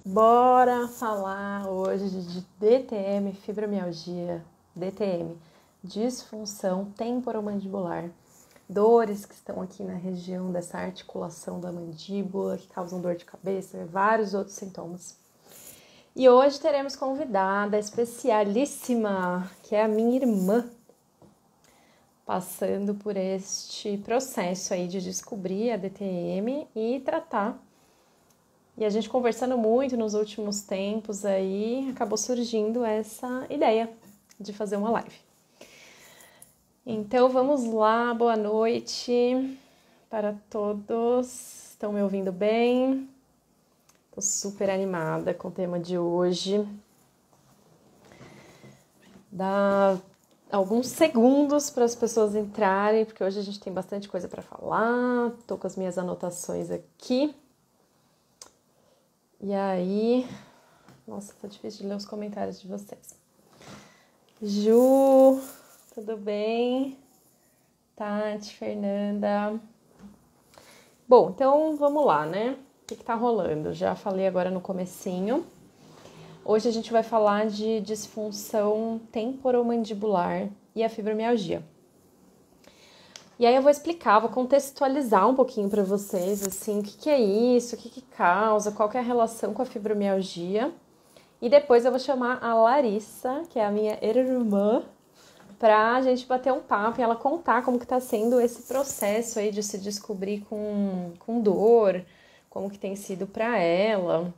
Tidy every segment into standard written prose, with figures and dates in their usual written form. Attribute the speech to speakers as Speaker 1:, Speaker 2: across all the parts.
Speaker 1: Bora falar hoje de DTM, fibromialgia, DTM, disfunção temporomandibular, dores que estão aqui na região dessa articulação da mandíbula, que causam dor de cabeça e vários outros sintomas. E hoje teremos convidada especialíssima, que é a minha irmã, passando por este processo aí de descobrir a DTM e tratar. E a gente conversando muito nos últimos tempos aí, acabou surgindo essa ideia de fazer uma live. Então vamos lá, boa noite para todos. Estão me ouvindo bem? Tô super animada com o tema de hoje. Dá alguns segundos para as pessoas entrarem, porque hoje a gente tem bastante coisa para falar. Tô com as minhas anotações aqui. E aí, nossa, tá difícil de ler os comentários de vocês. Ju, tudo bem? Tati, Fernanda. Bom, então vamos lá, né? O que tá rolando? Já falei agora no comecinho. Hoje a gente vai falar de disfunção temporomandibular e a fibromialgia. E aí eu vou explicar, vou contextualizar um pouquinho para vocês, assim, o que é isso, o que causa, qual que é a relação com a fibromialgia. E depois eu vou chamar a Larissa, que é a minha irmã, pra gente bater um papo e ela contar como que tá sendo esse processo aí de se descobrir com dor, como que tem sido pra ela.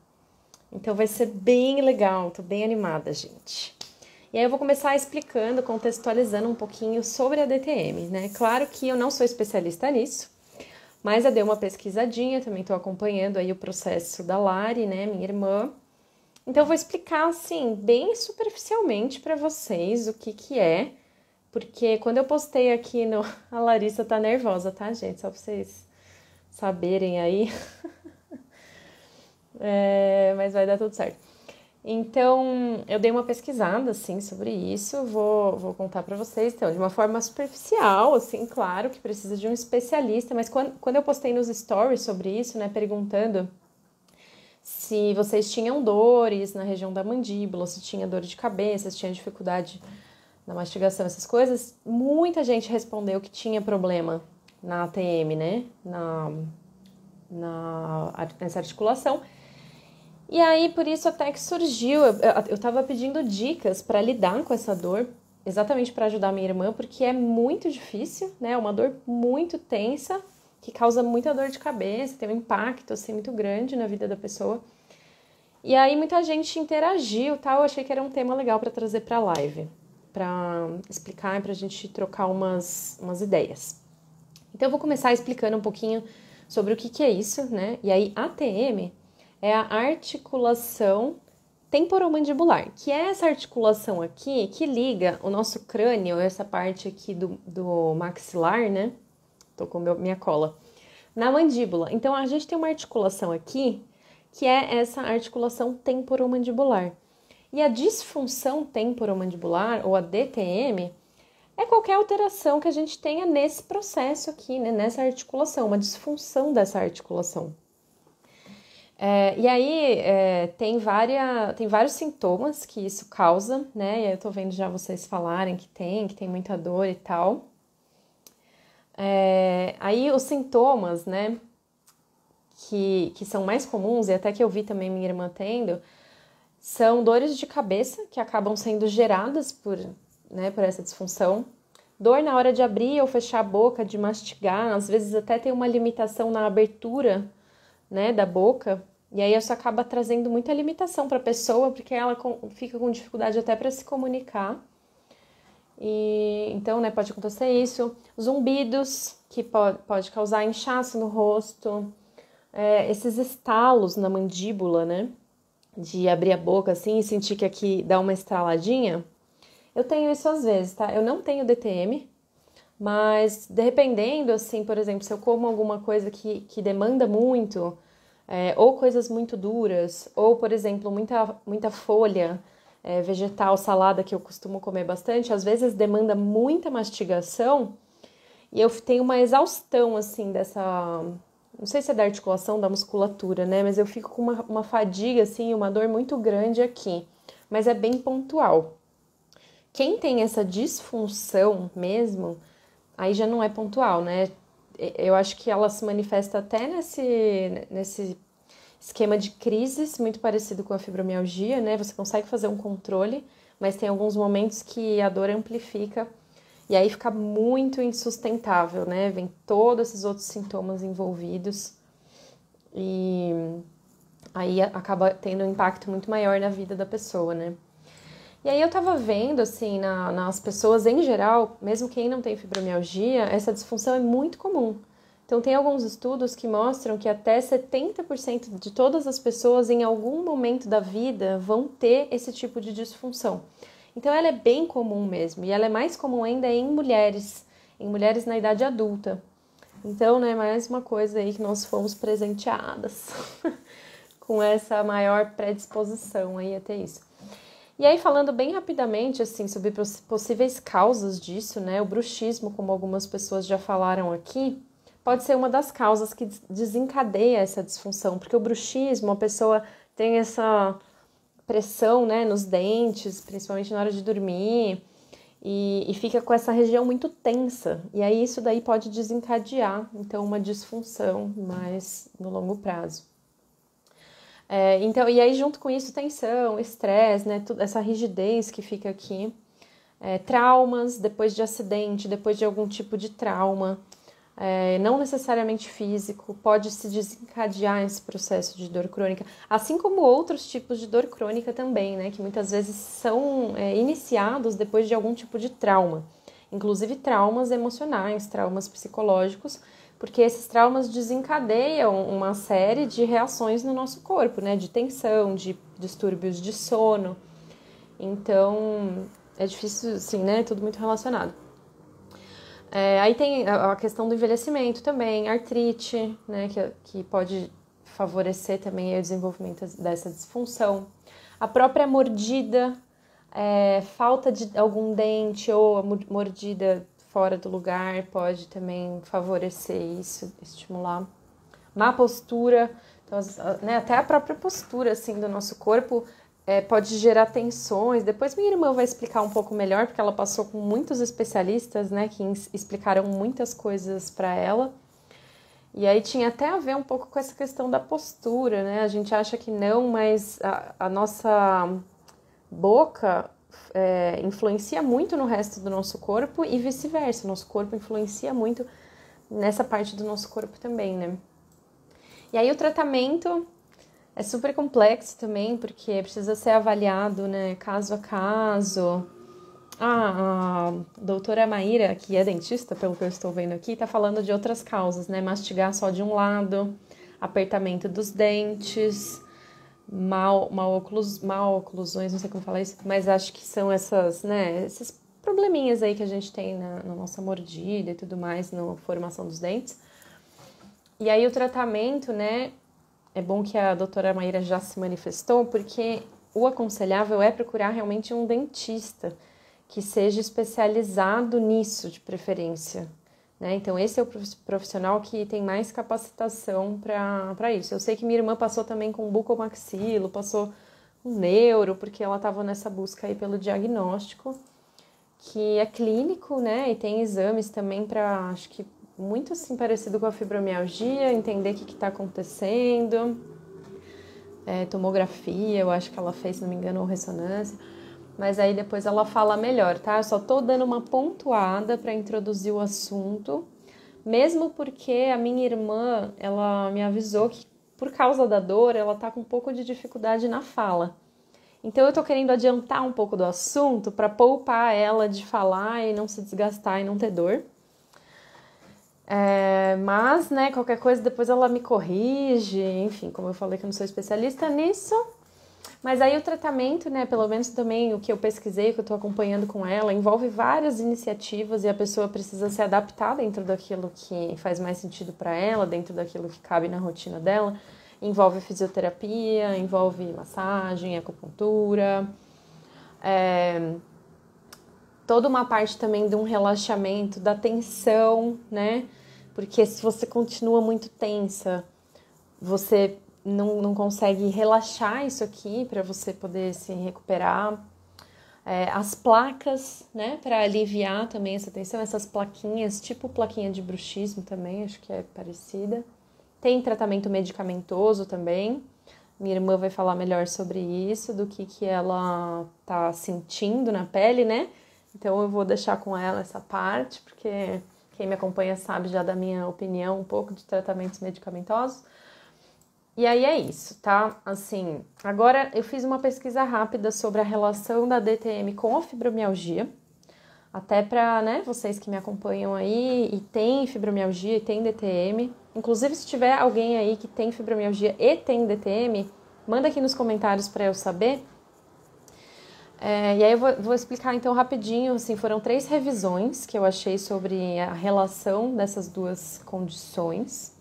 Speaker 1: Então vai ser bem legal, tô bem animada, gente. E aí eu vou começar explicando, contextualizando um pouquinho sobre a DTM, né? Claro que eu não sou especialista nisso, mas eu dei uma pesquisadinha, também estou acompanhando aí o processo da Lari, né, minha irmã. Então eu vou explicar, assim, bem superficialmente para vocês o que é, porque quando eu postei aqui no... A Larissa tá nervosa, tá, gente? Só para vocês saberem aí. Mas vai dar tudo certo. Então, eu dei uma pesquisada, assim, sobre isso, vou contar pra vocês, então, de uma forma superficial, assim, claro que precisa de um especialista, mas quando eu postei nos stories sobre isso, né, perguntando se vocês tinham dores na região da mandíbula, se tinha dor de cabeça, se tinha dificuldade na mastigação, essas coisas, muita gente respondeu que tinha problema na ATM, né, nessa articulação. E aí, por isso até que surgiu, eu tava pedindo dicas para lidar com essa dor, exatamente para ajudar minha irmã, porque é muito difícil, né? É uma dor muito tensa, que causa muita dor de cabeça, tem um impacto, assim, muito grande na vida da pessoa. E aí, muita gente interagiu, tá? Eu achei que era um tema legal para trazer pra live, para explicar e pra gente trocar umas ideias. Então, eu vou começar explicando um pouquinho sobre o que é isso, né? E aí, ATM é a articulação temporomandibular, que é essa articulação aqui que liga o nosso crânio, essa parte aqui do maxilar, né? Tô com minha cola, na mandíbula. Então, a gente tem uma articulação aqui, que é essa articulação temporomandibular. E a disfunção temporomandibular, ou a DTM, é qualquer alteração que a gente tenha nesse processo aqui, né? Nessa articulação, uma disfunção dessa articulação. E aí tem vários sintomas que isso causa, né? E aí eu tô vendo já vocês falarem que tem muita dor e tal. Aí os sintomas, né, que são mais comuns, e até que eu vi também minha irmã tendo, são dores de cabeça que acabam sendo geradas por essa disfunção. Dor na hora de abrir ou fechar a boca, de mastigar, às vezes até tem uma limitação na abertura, né, da boca. E aí isso acaba trazendo muita limitação para a pessoa, porque ela fica com dificuldade até para se comunicar. E então, né, pode acontecer isso. Zumbidos, que pode causar inchaço no rosto. Esses estalos na mandíbula, né, de abrir a boca assim e sentir que aqui dá uma estraladinha. Eu tenho isso às vezes, tá? Eu não tenho DTM, mas dependendo, assim, por exemplo, se eu como alguma coisa que demanda muito... ou coisas muito duras, ou, por exemplo, muita folha vegetal, salada, que eu costumo comer bastante, às vezes demanda muita mastigação e eu tenho uma exaustão, assim, não sei se é da articulação, da musculatura, né? Mas eu fico com uma fadiga, assim, uma dor muito grande aqui. Mas é bem pontual. Quem tem essa disfunção mesmo, aí já não é pontual, né? Eu acho que ela se manifesta até nesse esquema de crises, muito parecido com a fibromialgia, né? Você consegue fazer um controle, mas tem alguns momentos que a dor amplifica e aí fica muito insustentável, né? Vem todos esses outros sintomas envolvidos e aí acaba tendo um impacto muito maior na vida da pessoa, né? E aí eu tava vendo, assim, nas pessoas em geral, mesmo quem não tem fibromialgia, essa disfunção é muito comum. Então tem alguns estudos que mostram que até 70% de todas as pessoas em algum momento da vida vão ter esse tipo de disfunção. Então ela é bem comum mesmo, e ela é mais comum ainda em mulheres na idade adulta. Então, né, mais uma coisa aí que nós fomos presenteadas com essa maior predisposição aí a ter isso. E aí, falando bem rapidamente, assim, sobre possíveis causas disso, né, o bruxismo, como algumas pessoas já falaram aqui, pode ser uma das causas que desencadeia essa disfunção, porque o bruxismo, a pessoa tem essa pressão, né, nos dentes, principalmente na hora de dormir, e fica com essa região muito tensa, e aí isso daí pode desencadear, então, uma disfunção mais no longo prazo. Então, e aí junto com isso tensão, estresse, né, essa rigidez que fica aqui, traumas depois de acidente, depois de algum tipo de trauma, não necessariamente físico, pode se desencadear esse processo de dor crônica, assim como outros tipos de dor crônica também, né, que muitas vezes são iniciados depois de algum tipo de trauma, inclusive traumas emocionais, traumas psicológicos, porque esses traumas desencadeiam uma série de reações no nosso corpo, né? De tensão, de distúrbios de sono. Então, é difícil, assim, né? Tudo muito relacionado. Aí tem a questão do envelhecimento também, artrite, né? Que pode favorecer também o desenvolvimento dessa disfunção. A própria mordida, falta de algum dente ou a mordida fora do lugar pode também favorecer isso, estimular. Má postura, então, né, até a própria postura assim, do nosso corpo pode gerar tensões. Depois minha irmã vai explicar um pouco melhor, porque ela passou com muitos especialistas, né, que explicaram muitas coisas para ela. E aí tinha até a ver um pouco com essa questão da postura, né? A gente acha que não, mas a nossa boca influencia muito no resto do nosso corpo e vice-versa. O nosso corpo influencia muito nessa parte do nosso corpo também, né? E aí o tratamento é super complexo também, porque precisa ser avaliado, né, caso a caso. A doutora Maíra, que é dentista, pelo que eu estou vendo aqui, tá falando de outras causas, né? Mastigar só de um lado, apertamento dos dentes, mal oclusões, não sei como falar isso, mas acho que são essas, né, esses probleminhas aí que a gente tem na nossa mordida e tudo mais, na formação dos dentes. E aí o tratamento, né, é bom que a doutora Maíra já se manifestou, porque o aconselhável é procurar realmente um dentista que seja especializado nisso, de preferência, né? Então, esse é o profissional que tem mais capacitação para isso. Eu sei que minha irmã passou também com bucomaxilo, passou com neuro, porque ela estava nessa busca aí pelo diagnóstico, que é clínico, né? E tem exames também para, acho que muito assim parecido com a fibromialgia, entender o que está acontecendo. Tomografia, eu acho que ela fez, se não me engano, ou ressonância. Mas aí depois ela fala melhor, tá? Eu só tô dando uma pontuada para introduzir o assunto, mesmo porque a minha irmã, ela me avisou que por causa da dor, ela tá com um pouco de dificuldade na fala. Então eu tô querendo adiantar um pouco do assunto para poupar ela de falar e não se desgastar e não ter dor. Mas, né, qualquer coisa depois ela me corrige, enfim, como eu falei que eu não sou especialista nisso. Mas aí o tratamento, né, pelo menos também o que eu pesquisei, que eu tô acompanhando com ela, envolve várias iniciativas e a pessoa precisa se adaptar dentro daquilo que faz mais sentido para ela, dentro daquilo que cabe na rotina dela. Envolve fisioterapia, envolve massagem, acupuntura, toda uma parte também de um relaxamento, da tensão, né, porque se você continua muito tensa, você não consegue relaxar isso aqui para você poder se recuperar. As placas, né, para aliviar também essa tensão, essas plaquinhas, tipo plaquinha de bruxismo também, acho que é parecida. Tem tratamento medicamentoso também. Minha irmã vai falar melhor sobre isso, do que ela tá sentindo na pele, né? Então eu vou deixar com ela essa parte, porque quem me acompanha sabe já da minha opinião um pouco de tratamentos medicamentosos. E aí é isso, tá? Assim, agora eu fiz uma pesquisa rápida sobre a relação da DTM com a fibromialgia, até para, né, vocês que me acompanham aí e tem fibromialgia e tem DTM. Inclusive, se tiver alguém aí que tem fibromialgia e tem DTM, manda aqui nos comentários para eu saber. E aí eu vou explicar então rapidinho, assim, foram 3 revisões que eu achei sobre a relação dessas duas condições.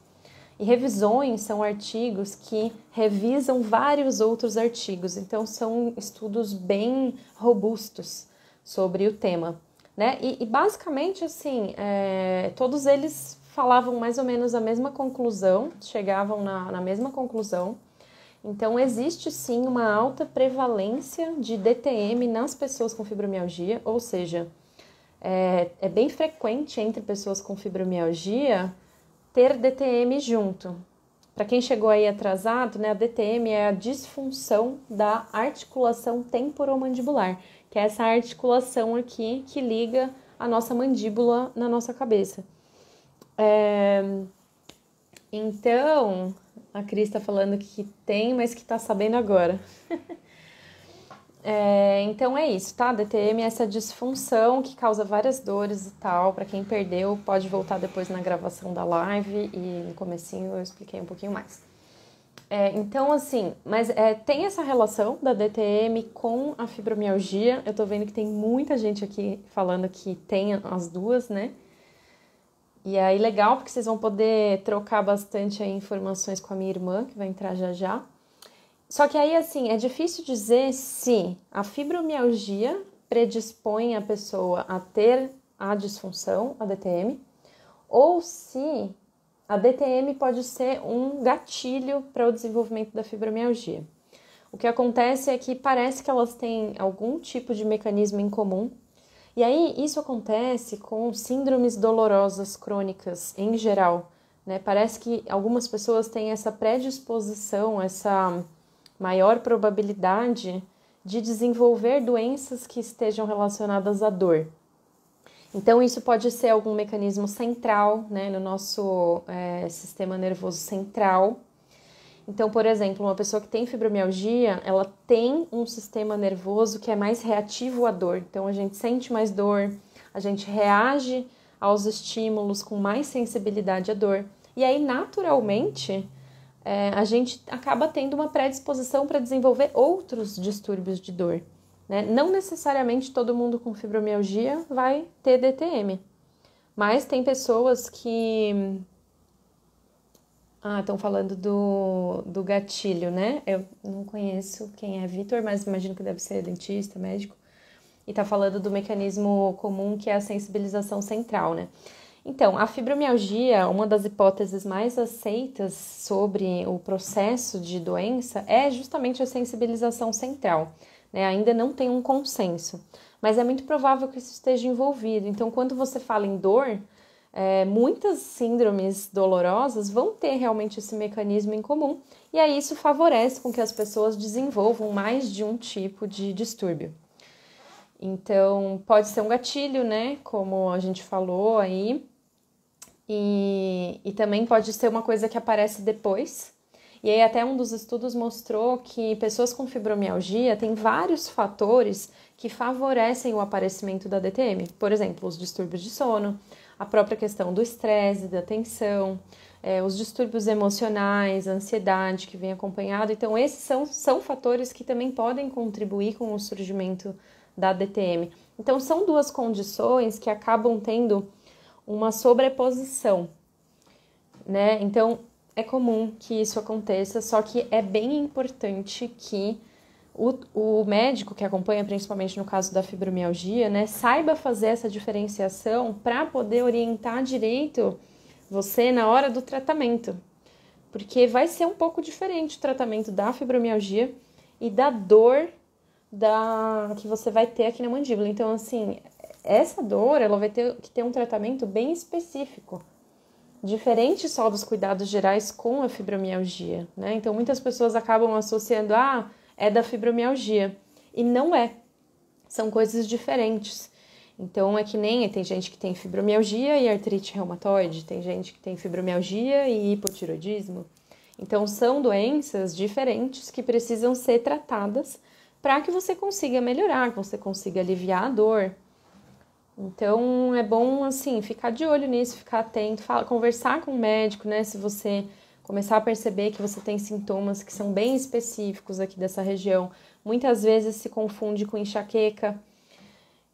Speaker 1: E revisões são artigos que revisam vários outros artigos, então são estudos bem robustos sobre o tema, né? E basicamente, assim, todos eles falavam mais ou menos a mesma conclusão, chegavam na mesma conclusão. Então, existe sim uma alta prevalência de DTM nas pessoas com fibromialgia, ou seja, é bem frequente entre pessoas com fibromialgia ter DTM junto. Para quem chegou aí atrasado, né, a DTM é a disfunção da articulação temporomandibular, que é essa articulação aqui que liga a nossa mandíbula na nossa cabeça. Então, a Cris está falando que tem, mas que está sabendo agora. Então é isso, tá? DTM é essa disfunção que causa várias dores e tal. Para quem perdeu, pode voltar depois na gravação da live e no comecinho eu expliquei um pouquinho mais. Então, assim, mas tem essa relação da DTM com a fibromialgia. Eu tô vendo que tem muita gente aqui falando que tem as duas, né? E aí, legal, porque vocês vão poder trocar bastante aí informações com a minha irmã, que vai entrar já já. Só que aí, assim, é difícil dizer se a fibromialgia predispõe a pessoa a ter a disfunção, a DTM, ou se a DTM pode ser um gatilho para o desenvolvimento da fibromialgia. O que acontece é que parece que elas têm algum tipo de mecanismo em comum. E aí, isso acontece com síndromes dolorosas crônicas em geral, né? Parece que algumas pessoas têm essa predisposição, essa maior probabilidade de desenvolver doenças que estejam relacionadas à dor. Então, isso pode ser algum mecanismo central, né, no nosso sistema nervoso central. Então, por exemplo, uma pessoa que tem fibromialgia, ela tem um sistema nervoso que é mais reativo à dor. Então, a gente sente mais dor, a gente reage aos estímulos com mais sensibilidade à dor. E aí, naturalmente, a gente acaba tendo uma predisposição para desenvolver outros distúrbios de dor, né? Não necessariamente todo mundo com fibromialgia vai ter DTM, mas tem pessoas que... estão falando do gatilho, né? Eu não conheço quem é Vitor, mas imagino que deve ser dentista, médico. E tá falando do mecanismo comum que é a sensibilização central, né? Então, a fibromialgia, uma das hipóteses mais aceitas sobre o processo de doença é justamente a sensibilização central, né? Ainda não tem um consenso, mas é muito provável que isso esteja envolvido. Então, quando você fala em dor, muitas síndromes dolorosas vão ter realmente esse mecanismo em comum, e aí isso favorece com que as pessoas desenvolvam mais de um tipo de distúrbio. Então, pode ser um gatilho, né, como a gente falou aí, e também pode ser uma coisa que aparece depois. E aí até um dos estudos mostrou que pessoas com fibromialgia têm vários fatores que favorecem o aparecimento da DTM. Por exemplo, os distúrbios de sono, a própria questão do estresse, da tensão, os distúrbios emocionais, a ansiedade que vem acompanhado. Então, esses são fatores que também podem contribuir com o surgimento da DTM. Então, são duas condições que acabam tendo uma sobreposição, né? Então, é comum que isso aconteça, só que é bem importante que o médico que acompanha, principalmente no caso da fibromialgia, né, saiba fazer essa diferenciação para poder orientar direito você na hora do tratamento, porque vai ser um pouco diferente o tratamento da fibromialgia e da dor que você vai ter aqui na mandíbula. Então, assim, essa dor, ela vai ter que ter um tratamento bem específico, diferente só dos cuidados gerais com a fibromialgia, né? Então, muitas pessoas acabam associando, é da fibromialgia, e não é. São coisas diferentes. Então, é que nem tem gente que tem fibromialgia e artrite reumatoide, tem gente que tem fibromialgia e hipotiroidismo. Então, são doenças diferentes que precisam ser tratadas para que você consiga melhorar, que você consiga aliviar a dor. Então, é bom, assim, ficar de olho nisso, ficar atento, conversar com o médico, né? Se você começar a perceber que você tem sintomas que são bem específicos aqui dessa região. Muitas vezes se confunde com enxaqueca.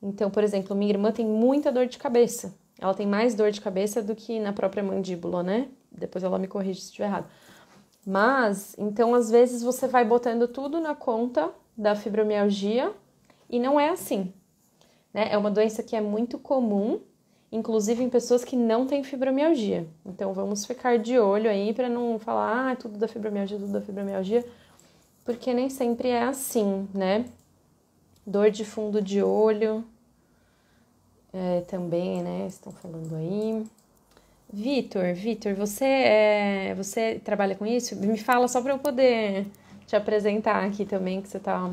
Speaker 1: Então, por exemplo, minha irmã tem muita dor de cabeça. Ela tem mais dor de cabeça do que na própria mandíbula, né? Depois ela me corrige se estiver errado. Mas, então, às vezes você vai botando tudo na conta da fibromialgia e não é assim, né? É uma doença que é muito comum, inclusive em pessoas que não têm fibromialgia. Então, vamos ficar de olho aí para não falar, é tudo da fibromialgia, porque nem sempre é assim, né? Dor de fundo de olho, também, né? Estão falando aí. Vitor, você trabalha com isso? Me fala só para eu poder te apresentar aqui também, que você está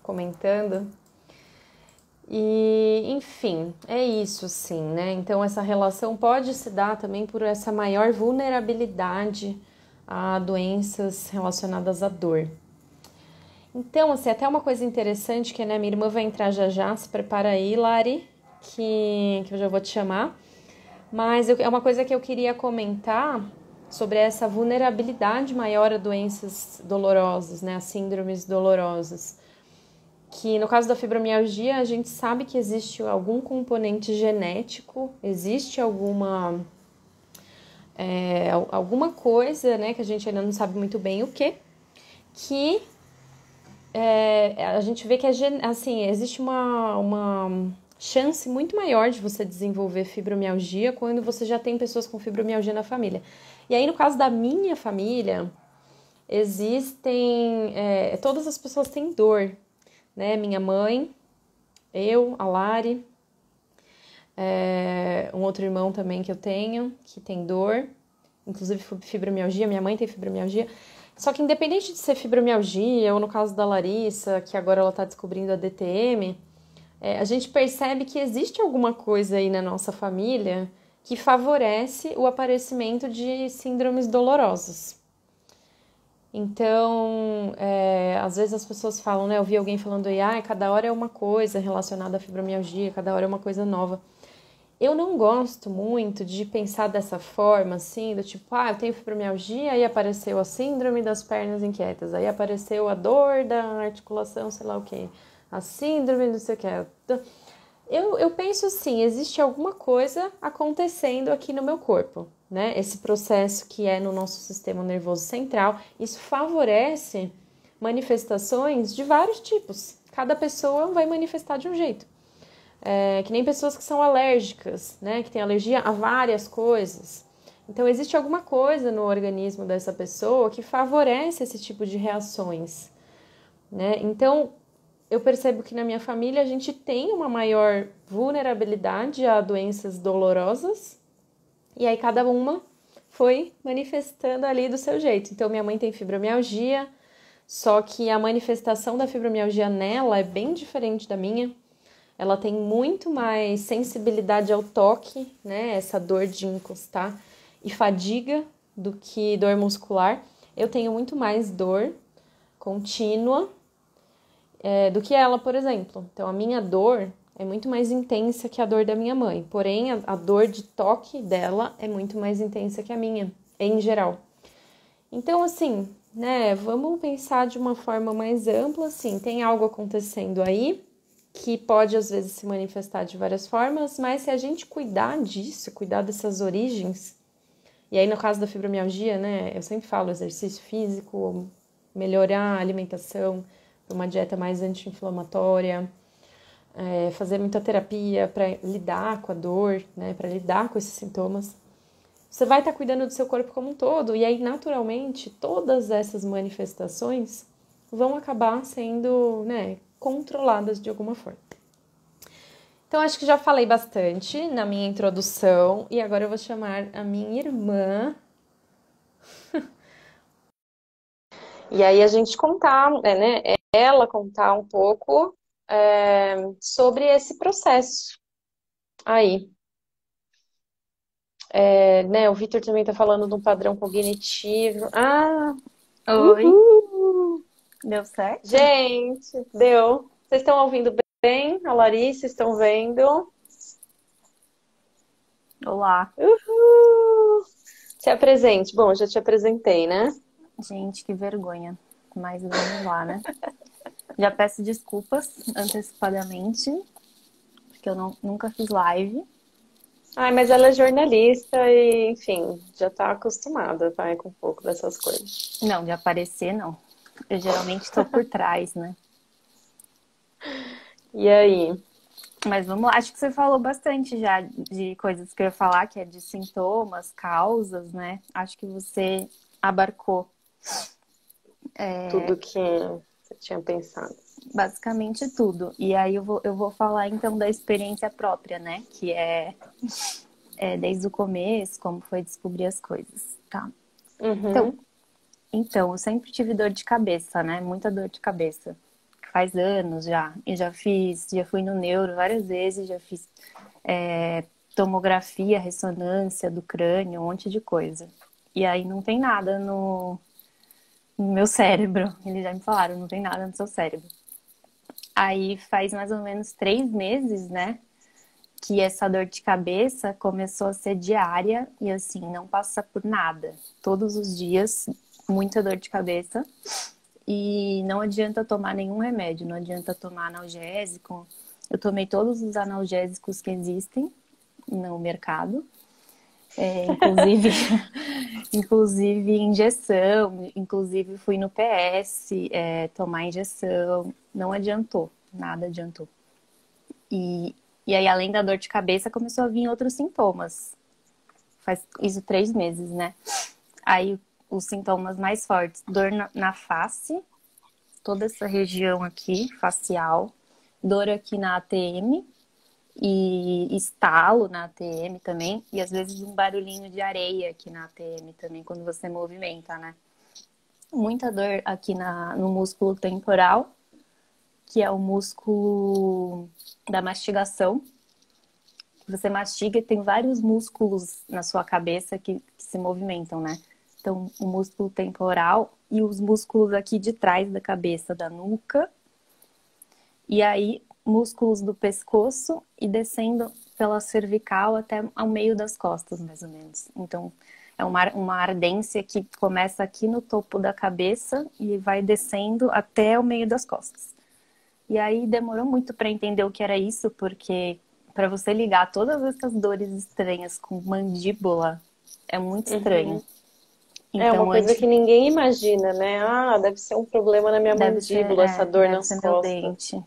Speaker 1: comentando. E, enfim, é isso sim, né? Então, essa relação pode se dar também por essa maior vulnerabilidade a doenças relacionadas à dor. Então, assim, até uma coisa interessante que, né, minha irmã vai entrar já, se prepara aí, Lari, que eu já vou te chamar. Mas é uma coisa que eu queria comentar sobre essa vulnerabilidade maior a doenças dolorosas, né, as síndromes dolorosas. Que no caso da fibromialgia, a gente sabe que existe algum componente genético, existe alguma coisa, né, que a gente ainda não sabe muito bem o que a gente vê que assim, existe uma chance muito maior de você desenvolver fibromialgia quando você já tem pessoas com fibromialgia na família. E aí, no caso da minha família, existem... todas as pessoas têm dor, né? Minha mãe, eu, a Lari, um outro irmão também que eu tenho, que tem dor, inclusive fibromialgia, minha mãe tem fibromialgia. Só que independente de ser fibromialgia, ou no caso da Larissa, que agora ela está descobrindo a DTM, a gente percebe que existe alguma coisa aí na nossa família que favorece o aparecimento de síndromes dolorosas. Então, às vezes as pessoas falam, né? Eu vi alguém falando aí, cada hora é uma coisa relacionada à fibromialgia, cada hora é uma coisa nova. Eu não gosto muito de pensar dessa forma, assim, do tipo, eu tenho fibromialgia, aí apareceu a síndrome das pernas inquietas, aí apareceu a dor da articulação, sei lá o quê, a síndrome não sei o quê. Eu penso assim, existe alguma coisa acontecendo aqui no meu corpo, né? Esse processo que é no nosso sistema nervoso central, isso favorece manifestações de vários tipos. Cada pessoa vai manifestar de um jeito. Que nem pessoas que são alérgicas, né? Que têm alergia a várias coisas. Então, existe alguma coisa no organismo dessa pessoa que favorece esse tipo de reações, né? Então, eu percebo que na minha família a gente tem uma maior vulnerabilidade a doenças dolorosas e aí cada uma foi manifestando ali do seu jeito. Então, minha mãe tem fibromialgia, só que a manifestação da fibromialgia nela é bem diferente da minha. Ela tem muito mais sensibilidade ao toque, né? Essa dor de encostar e fadiga do que dor muscular. Eu tenho muito mais dor contínua do que ela, por exemplo. Então, a minha dor é muito mais intensa que a dor da minha mãe. Porém, a dor de toque dela é muito mais intensa que a minha, em geral. Então, assim, né? Vamos pensar de uma forma mais ampla, assim. Tem algo acontecendo aí que pode, às vezes, se manifestar de várias formas, mas se a gente cuidar disso, cuidar dessas origens, e aí no caso da fibromialgia, né, eu sempre falo exercício físico, melhorar a alimentação, uma dieta mais anti-inflamatória, fazer muita terapia para lidar com a dor, né, para lidar com esses sintomas, você vai estar cuidando do seu corpo como um todo, e aí, naturalmente, todas essas manifestações vão acabar sendo, né, controladas de alguma forma. Então, acho que já falei bastante na minha introdução, e agora eu vou chamar a minha irmã. E aí a gente contar, né, ela contar um pouco sobre esse processo aí. Né, o Vitor também está falando de um padrão cognitivo. Ah,
Speaker 2: Oi,
Speaker 1: uhul!
Speaker 2: deu certo?
Speaker 1: Gente, deu. Vocês estão ouvindo bem? A Larissa, estão vendo?
Speaker 2: Olá.
Speaker 1: Uhul! Se apresente. Bom, já te apresentei, né?
Speaker 2: Gente, que vergonha. Mas vamos lá, né? Já peço desculpas antecipadamente, porque eu nunca fiz live.
Speaker 1: Ai, mas ela é jornalista e, enfim, já está acostumada, vai, com um pouco dessas coisas.
Speaker 2: Não, de aparecer, não. Eu geralmente estou por trás, né?
Speaker 1: E aí?
Speaker 2: Mas vamos lá. Acho que você falou bastante já de coisas que eu ia falar, que é de sintomas, causas, né? Acho que você abarcou
Speaker 1: Tudo que você tinha pensado.
Speaker 2: basicamente tudo. E aí eu vou falar então da experiência própria, né? Que desde o começo, como foi descobrir as coisas, tá? Então,
Speaker 1: Uhum.
Speaker 2: então, eu sempre tive dor de cabeça, né? Muita dor de cabeça. Faz anos já. E já fui no neuro várias vezes, já fiz tomografia, ressonância do crânio, um monte de coisa. E aí não tem nada no meu cérebro. Eles já me falaram, não tem nada no seu cérebro. Aí faz mais ou menos 3 meses, né? Que essa dor de cabeça começou a ser diária e assim, não passa por nada. Todos os dias, muita dor de cabeça. E não adianta tomar nenhum remédio, não adianta tomar analgésico. Eu tomei todos os analgésicos que existem no mercado, inclusive, inclusive injeção, inclusive fui no PS, tomar injeção, não adiantou, nada adiantou. E aí, além da dor de cabeça, começou a vir outros sintomas. Faz isso 3 meses, né? Aí, os sintomas mais fortes: dor na face, toda essa região aqui, facial, dor aqui na ATM e estalo na ATM também, e às vezes um barulhinho de areia aqui na ATM também, quando você movimenta, né? Muita dor aqui no músculo temporal, que é o músculo da mastigação. Você mastiga e tem vários músculos na sua cabeça que se movimentam, né? Então, o músculo temporal e os músculos aqui de trás da cabeça, da nuca. E aí, músculos do pescoço e descendo pela cervical até ao meio das costas, mais ou menos. Então, é uma ardência que começa aqui no topo da cabeça e vai descendo até o meio das costas. E aí demorou muito para entender o que era isso, porque para você ligar todas essas dores estranhas com mandíbula é muito estranho.
Speaker 1: Uhum. É uma
Speaker 2: Então,
Speaker 1: coisa
Speaker 2: antes
Speaker 1: que ninguém imagina, né? Ah, deve ser um problema na minha mandíbula, essa dor
Speaker 2: deve
Speaker 1: nas
Speaker 2: ser meu
Speaker 1: costas.
Speaker 2: dente.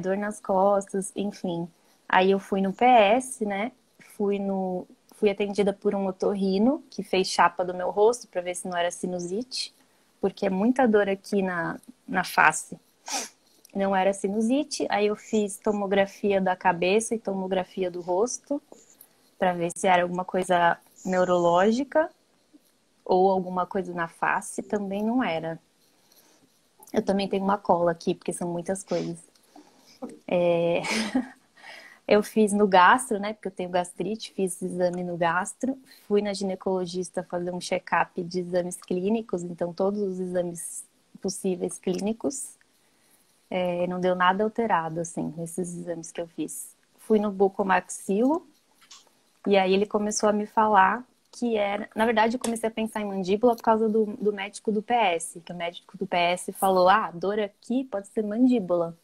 Speaker 2: Dor nas costas, enfim. Aí eu fui no PS, né? Fui atendida por um otorrino que fez chapa do meu rosto para ver se não era sinusite, porque é muita dor aqui na face. Não era sinusite. Aí eu fiz tomografia da cabeça e tomografia do rosto para ver se era alguma coisa neurológica ou alguma coisa na face. Também não era. Eu também tenho uma cola aqui, porque são muitas coisas. Eu fiz no gastro, né? Porque eu tenho gastrite, fiz exame no gastro. Fui na ginecologista fazer um check-up de exames clínicos, então todos os exames possíveis clínicos. Não deu nada alterado, assim, nesses exames que eu fiz. Fui no bucomaxilo, e aí ele começou a me falar que era... Na verdade, eu comecei a pensar em mandíbula por causa do médico do PS, que o médico do PS falou, dor aqui pode ser mandíbula.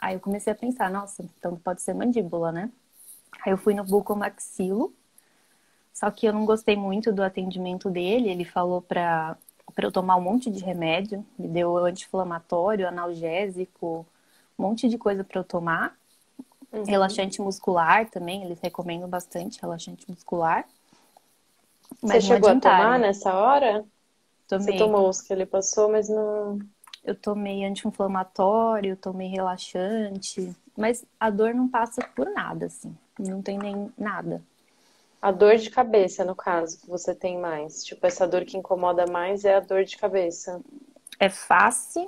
Speaker 2: Aí eu comecei a pensar, nossa, então pode ser mandíbula, né? Aí eu fui no bucomaxilo, só que eu não gostei muito do atendimento dele. Ele falou pra eu tomar um monte de remédio, me deu anti-inflamatório, analgésico, um monte de coisa pra eu tomar.
Speaker 1: Uhum.
Speaker 2: Relaxante muscular também, eles recomendam bastante relaxante muscular.
Speaker 1: Você
Speaker 2: mas não
Speaker 1: chegou a tomar
Speaker 2: adiantaram.
Speaker 1: nessa hora? Você
Speaker 2: Tomei.
Speaker 1: tomou os que ele passou, mas não.
Speaker 2: Eu tomei anti-inflamatório, tomei relaxante, mas a dor não passa por nada, assim. Não tem nem nada.
Speaker 1: A dor de cabeça, no caso, que você tem mais. Tipo, essa dor que incomoda mais é a dor de cabeça.
Speaker 2: É face,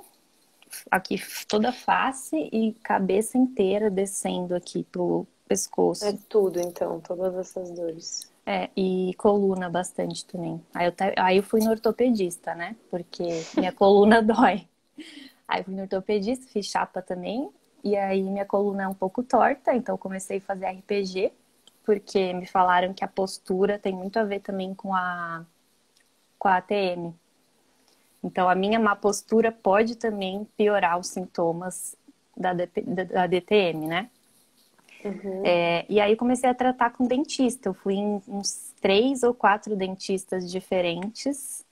Speaker 2: aqui toda a face e cabeça inteira descendo aqui pro
Speaker 1: É
Speaker 2: pescoço.
Speaker 1: tudo, então, todas essas dores.
Speaker 2: É, e coluna bastante também. Aí eu fui no ortopedista, né? Porque minha coluna dói. Aí eu fui no ortopedista, fiz chapa também. E aí minha coluna é um pouco torta, então eu comecei a fazer RPG, porque me falaram que a postura tem muito a ver também com a ATM. Então a minha má postura pode também piorar os sintomas da DTM, né?
Speaker 1: Uhum.
Speaker 2: E aí comecei a tratar com dentista. Eu fui em uns 3 ou 4 dentistas diferentes.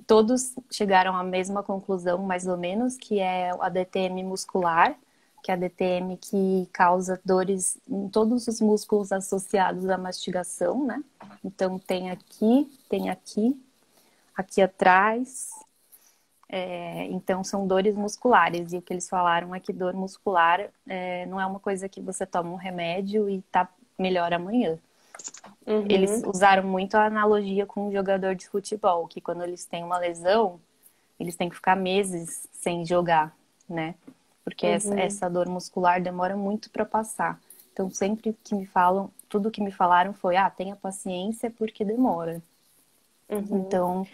Speaker 2: Todos chegaram à mesma conclusão, mais ou menos, que é a DTM muscular, que é a DTM que causa dores em todos os músculos associados à mastigação, né? Então tem aqui atrás. Então são dores musculares. E o que eles falaram é que dor muscular não é uma coisa que você toma um remédio e tá melhor amanhã. Eles
Speaker 1: Uhum.
Speaker 2: usaram muito a analogia com um jogador de futebol, que quando eles têm uma lesão, eles têm que ficar meses sem jogar, né? Porque
Speaker 1: Uhum.
Speaker 2: essa dor muscular demora muito para passar. Então, sempre que me falam, tudo que me falaram foi: tenha paciência porque demora.
Speaker 1: Uhum.
Speaker 2: Então,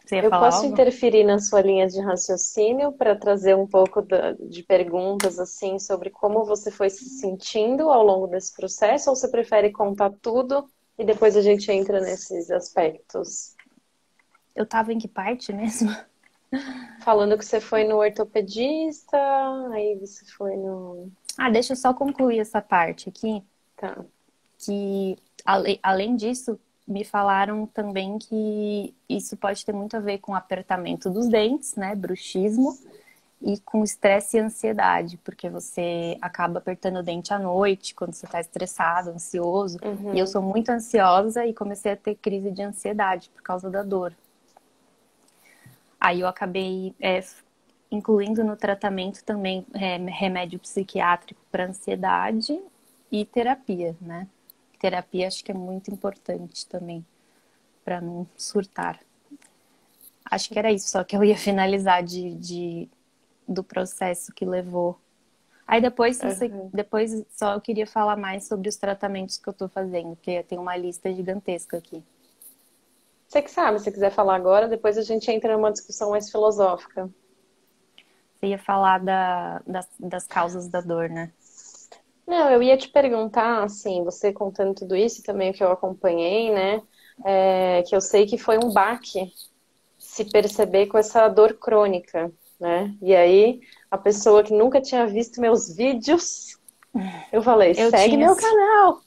Speaker 2: você ia
Speaker 1: Eu
Speaker 2: falar
Speaker 1: posso
Speaker 2: algo?
Speaker 1: interferir na sua linha de raciocínio para trazer um pouco de perguntas assim sobre como você foi se sentindo ao longo desse processo, ou você prefere contar tudo e depois a gente entra nesses aspectos?
Speaker 2: Eu tava em que parte mesmo?
Speaker 1: Falando que você foi no ortopedista, aí você foi no.
Speaker 2: Deixa eu só concluir essa parte aqui.
Speaker 1: Tá.
Speaker 2: Que além disso, me falaram também que isso pode ter muito a ver com apertamento dos dentes, né, bruxismo, e com estresse e ansiedade, porque você acaba apertando o dente à noite, quando você está estressado, ansioso. E eu
Speaker 1: Uhum.
Speaker 2: sou muito ansiosa e comecei a ter crise de ansiedade por causa da dor. Aí eu acabei incluindo no tratamento também remédio psiquiátrico para ansiedade e terapia, né? Terapia acho que é muito importante também para não surtar. Acho que era isso, só que eu ia finalizar do processo que levou. Aí depois, se você,
Speaker 1: Uhum.
Speaker 2: depois só eu queria falar mais sobre os tratamentos que eu tô fazendo, porque tem uma lista gigantesca aqui.
Speaker 1: Você que sabe, se quiser falar agora, depois a gente entra numa discussão mais filosófica.
Speaker 2: Você ia falar das causas da dor, né?
Speaker 1: Não, eu ia te perguntar, assim, você contando tudo isso, e também o que eu acompanhei, né? Que eu sei que foi um baque se perceber com essa dor crônica, né? E aí, a pessoa que nunca tinha visto meus vídeos, eu falei,
Speaker 2: Eu
Speaker 1: segue
Speaker 2: tinha
Speaker 1: meu canal,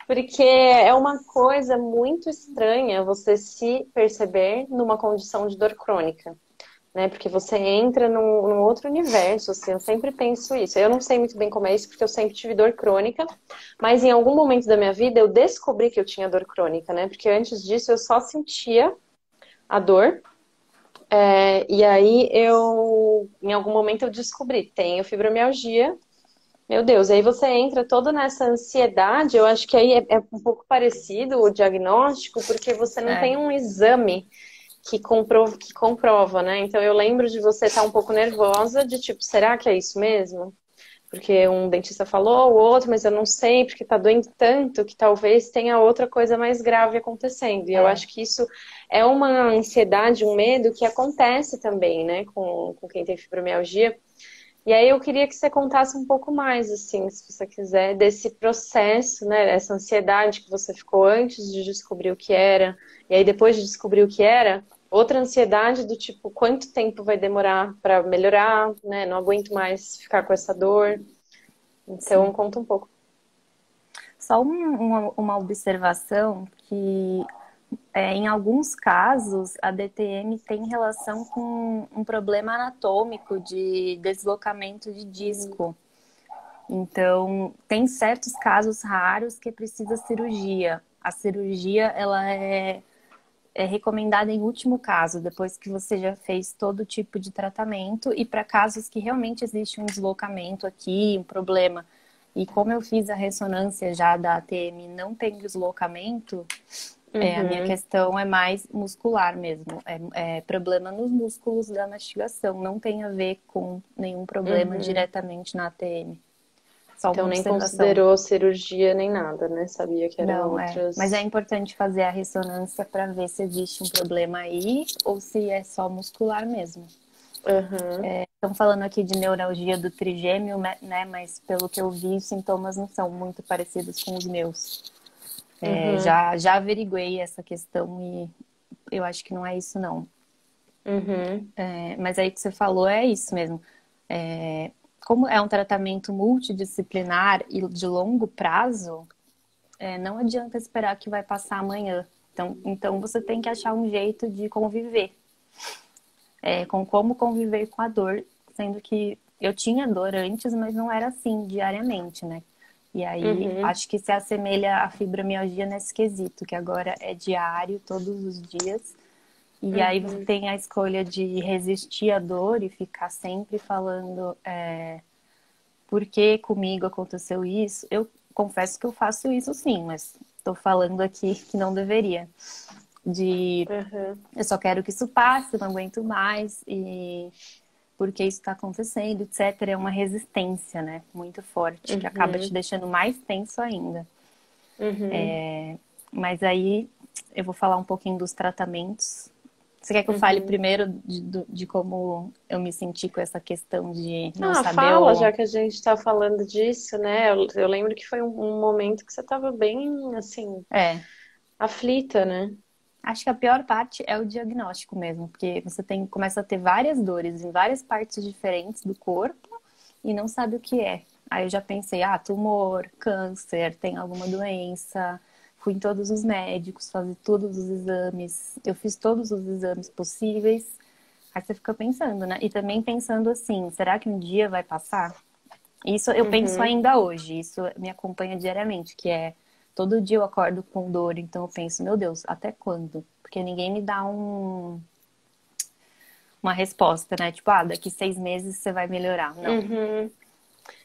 Speaker 1: porque é uma coisa muito estranha você se perceber numa condição de dor crônica. Né? Porque você entra num outro universo, assim, eu sempre penso isso. Eu não sei muito bem como é isso, porque eu sempre tive dor crônica, mas em algum momento da minha vida eu descobri que eu tinha dor crônica, né? Porque antes disso eu só sentia a dor, e aí em algum momento eu descobri, tenho fibromialgia. Meu Deus, aí você entra todo nessa ansiedade, eu acho que aí é um pouco parecido o diagnóstico, porque você não
Speaker 2: É,
Speaker 1: tem um exame que comprova, né? Então eu lembro de você estar um pouco nervosa, de tipo, será que é isso mesmo? Porque um dentista falou, o outro, mas eu não sei, porque tá doendo tanto que talvez tenha outra coisa mais grave acontecendo. E eu
Speaker 2: é.
Speaker 1: acho que isso é uma ansiedade, um medo que acontece também, né, com quem tem fibromialgia. E aí eu queria que você contasse um pouco mais, assim, se você quiser, desse processo, né, essa ansiedade que você ficou antes de descobrir o que era, e aí depois de descobrir o que era, outra ansiedade do tipo, quanto tempo vai demorar para melhorar, né, não aguento mais ficar com essa dor. Então,
Speaker 2: Sim.
Speaker 1: conta um pouco.
Speaker 2: Só uma observação que em alguns casos a DTM tem relação com um problema anatômico de deslocamento de disco. Então, tem certos casos raros que precisa cirurgia. A cirurgia, ela é recomendada em último caso, depois que você já fez todo tipo de tratamento, e para casos que realmente existe um deslocamento aqui, um problema. E como eu fiz a ressonância já da ATM, não tem deslocamento, a minha
Speaker 1: Uhum,
Speaker 2: questão é mais muscular mesmo. É problema nos músculos da mastigação, não tem a ver com nenhum problema
Speaker 1: uhum.
Speaker 2: diretamente na ATM. Só uma
Speaker 1: Então nem
Speaker 2: observação.
Speaker 1: considerou cirurgia nem nada, né? Sabia que eram
Speaker 2: Não, mas é
Speaker 1: outras.
Speaker 2: importante fazer a ressonância para ver se existe um problema aí ou se é só muscular mesmo.
Speaker 1: Aham.
Speaker 2: Estão falando aqui de neuralgia do trigêmeo, né? Mas pelo que eu vi, os sintomas não são muito parecidos com os meus.
Speaker 1: Uhum.
Speaker 2: Já averiguei essa questão e eu acho que não é isso, não.
Speaker 1: Uhum.
Speaker 2: Mas aí que você falou é isso mesmo. Como é um tratamento multidisciplinar e de longo prazo, não adianta esperar que vai passar amanhã. Então você tem que achar um jeito de conviver, com como conviver com a dor, sendo que eu tinha dor antes, mas não era assim diariamente, né? E aí
Speaker 1: Uhum.
Speaker 2: acho que se assemelha à fibromialgia nesse quesito, que agora é diário, todos os dias. E aí você
Speaker 1: Uhum.
Speaker 2: tem a escolha de resistir à dor e ficar sempre falando por que comigo aconteceu isso. Eu confesso que eu faço isso sim, mas estou falando aqui que não deveria. De
Speaker 1: Uhum.
Speaker 2: eu só quero que isso passe, não aguento mais, e porque isso está acontecendo, etc. É uma resistência, né? Muito forte, que acaba te
Speaker 1: Uhum.
Speaker 2: deixando mais tenso ainda.
Speaker 1: Uhum.
Speaker 2: Mas aí eu vou falar um pouquinho dos tratamentos. Você quer que eu fale
Speaker 1: Uhum.
Speaker 2: primeiro de como eu me senti com essa questão de não
Speaker 1: Ah,
Speaker 2: saber
Speaker 1: fala,
Speaker 2: o.
Speaker 1: já que a gente está falando disso, né? Eu lembro que foi um momento que você estava bem, assim,
Speaker 2: É,
Speaker 1: aflita, né?
Speaker 2: acho que a pior parte é o diagnóstico mesmo, porque você começa a ter várias dores em várias partes diferentes do corpo e não sabe o que é. Aí eu já pensei, tumor, câncer, tem alguma doença. Fui em todos os médicos, fazer todos os exames. Eu fiz todos os exames possíveis. Aí você fica pensando, né? E também pensando assim, será que um dia vai passar? Isso eu penso
Speaker 1: Uhum.
Speaker 2: ainda hoje, isso me acompanha diariamente, que é todo dia eu acordo com dor, então eu penso, meu Deus, até quando? Porque ninguém me dá uma resposta, né? Tipo, daqui 6 meses você vai melhorar. Não.
Speaker 1: Uhum.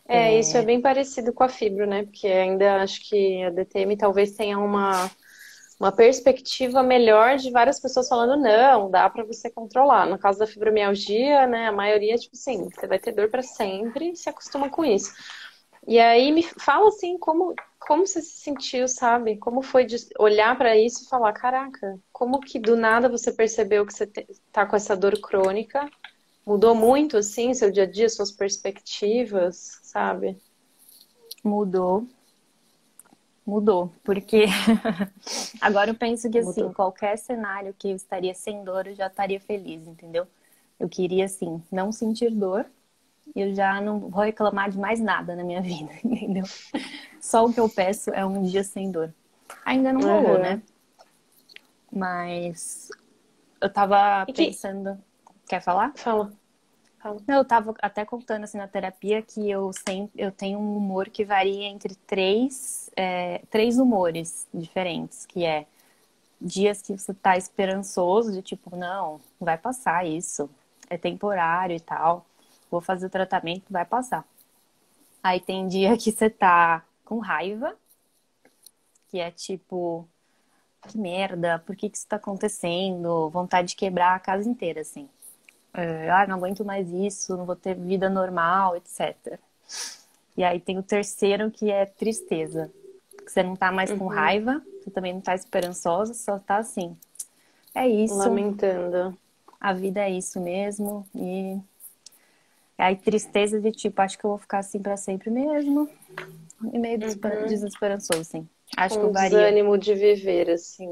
Speaker 1: É, isso é bem parecido com a fibro, né? Porque ainda acho que a DTM talvez tenha uma perspectiva melhor de várias pessoas falando, não, dá pra você controlar. No caso da fibromialgia, né, a maioria, tipo assim, você vai ter dor pra sempre e se acostuma com isso. E aí me fala assim, como você se sentiu, sabe? Como foi de olhar pra isso e falar, caraca, como que do nada você percebeu que você tá com essa dor crônica? Mudou muito, assim, seu dia a dia, suas perspectivas, sabe?
Speaker 2: Mudou, mudou. Porque agora eu penso que, assim,
Speaker 1: Mudou.
Speaker 2: qualquer cenário que eu estaria sem dor, eu já estaria feliz, entendeu? Eu queria, assim, não sentir dor. Eu já não vou reclamar de mais nada na minha vida, entendeu? Só o que eu peço é um dia sem dor. Ainda não rolou, né?
Speaker 1: Aham.
Speaker 2: Mas eu tava
Speaker 1: E que.
Speaker 2: pensando. Quer falar?
Speaker 1: Fala, fala.
Speaker 2: Não, eu tava até contando assim na terapia que eu tenho um humor que varia entre três humores diferentes, que é dias que você tá esperançoso, de tipo, não, vai passar isso, é temporário e tal, vou fazer o tratamento, vai passar. Aí tem dia que você tá com raiva, que é tipo, que merda, por que isso tá acontecendo? Vontade de quebrar a casa inteira, assim. Não aguento mais isso, não vou ter vida normal, etc. E aí tem o terceiro que é tristeza. Que você não tá mais com
Speaker 1: Uhum.
Speaker 2: raiva, você também não tá esperançosa, só tá assim. É isso,
Speaker 1: Lamentando.
Speaker 2: a vida é isso mesmo. E aí tristeza de tipo, acho que eu vou ficar assim pra sempre mesmo. E meio
Speaker 1: Uhum.
Speaker 2: desesperançoso, assim. Acho que eu
Speaker 1: Com
Speaker 2: varia.
Speaker 1: desânimo de viver, assim,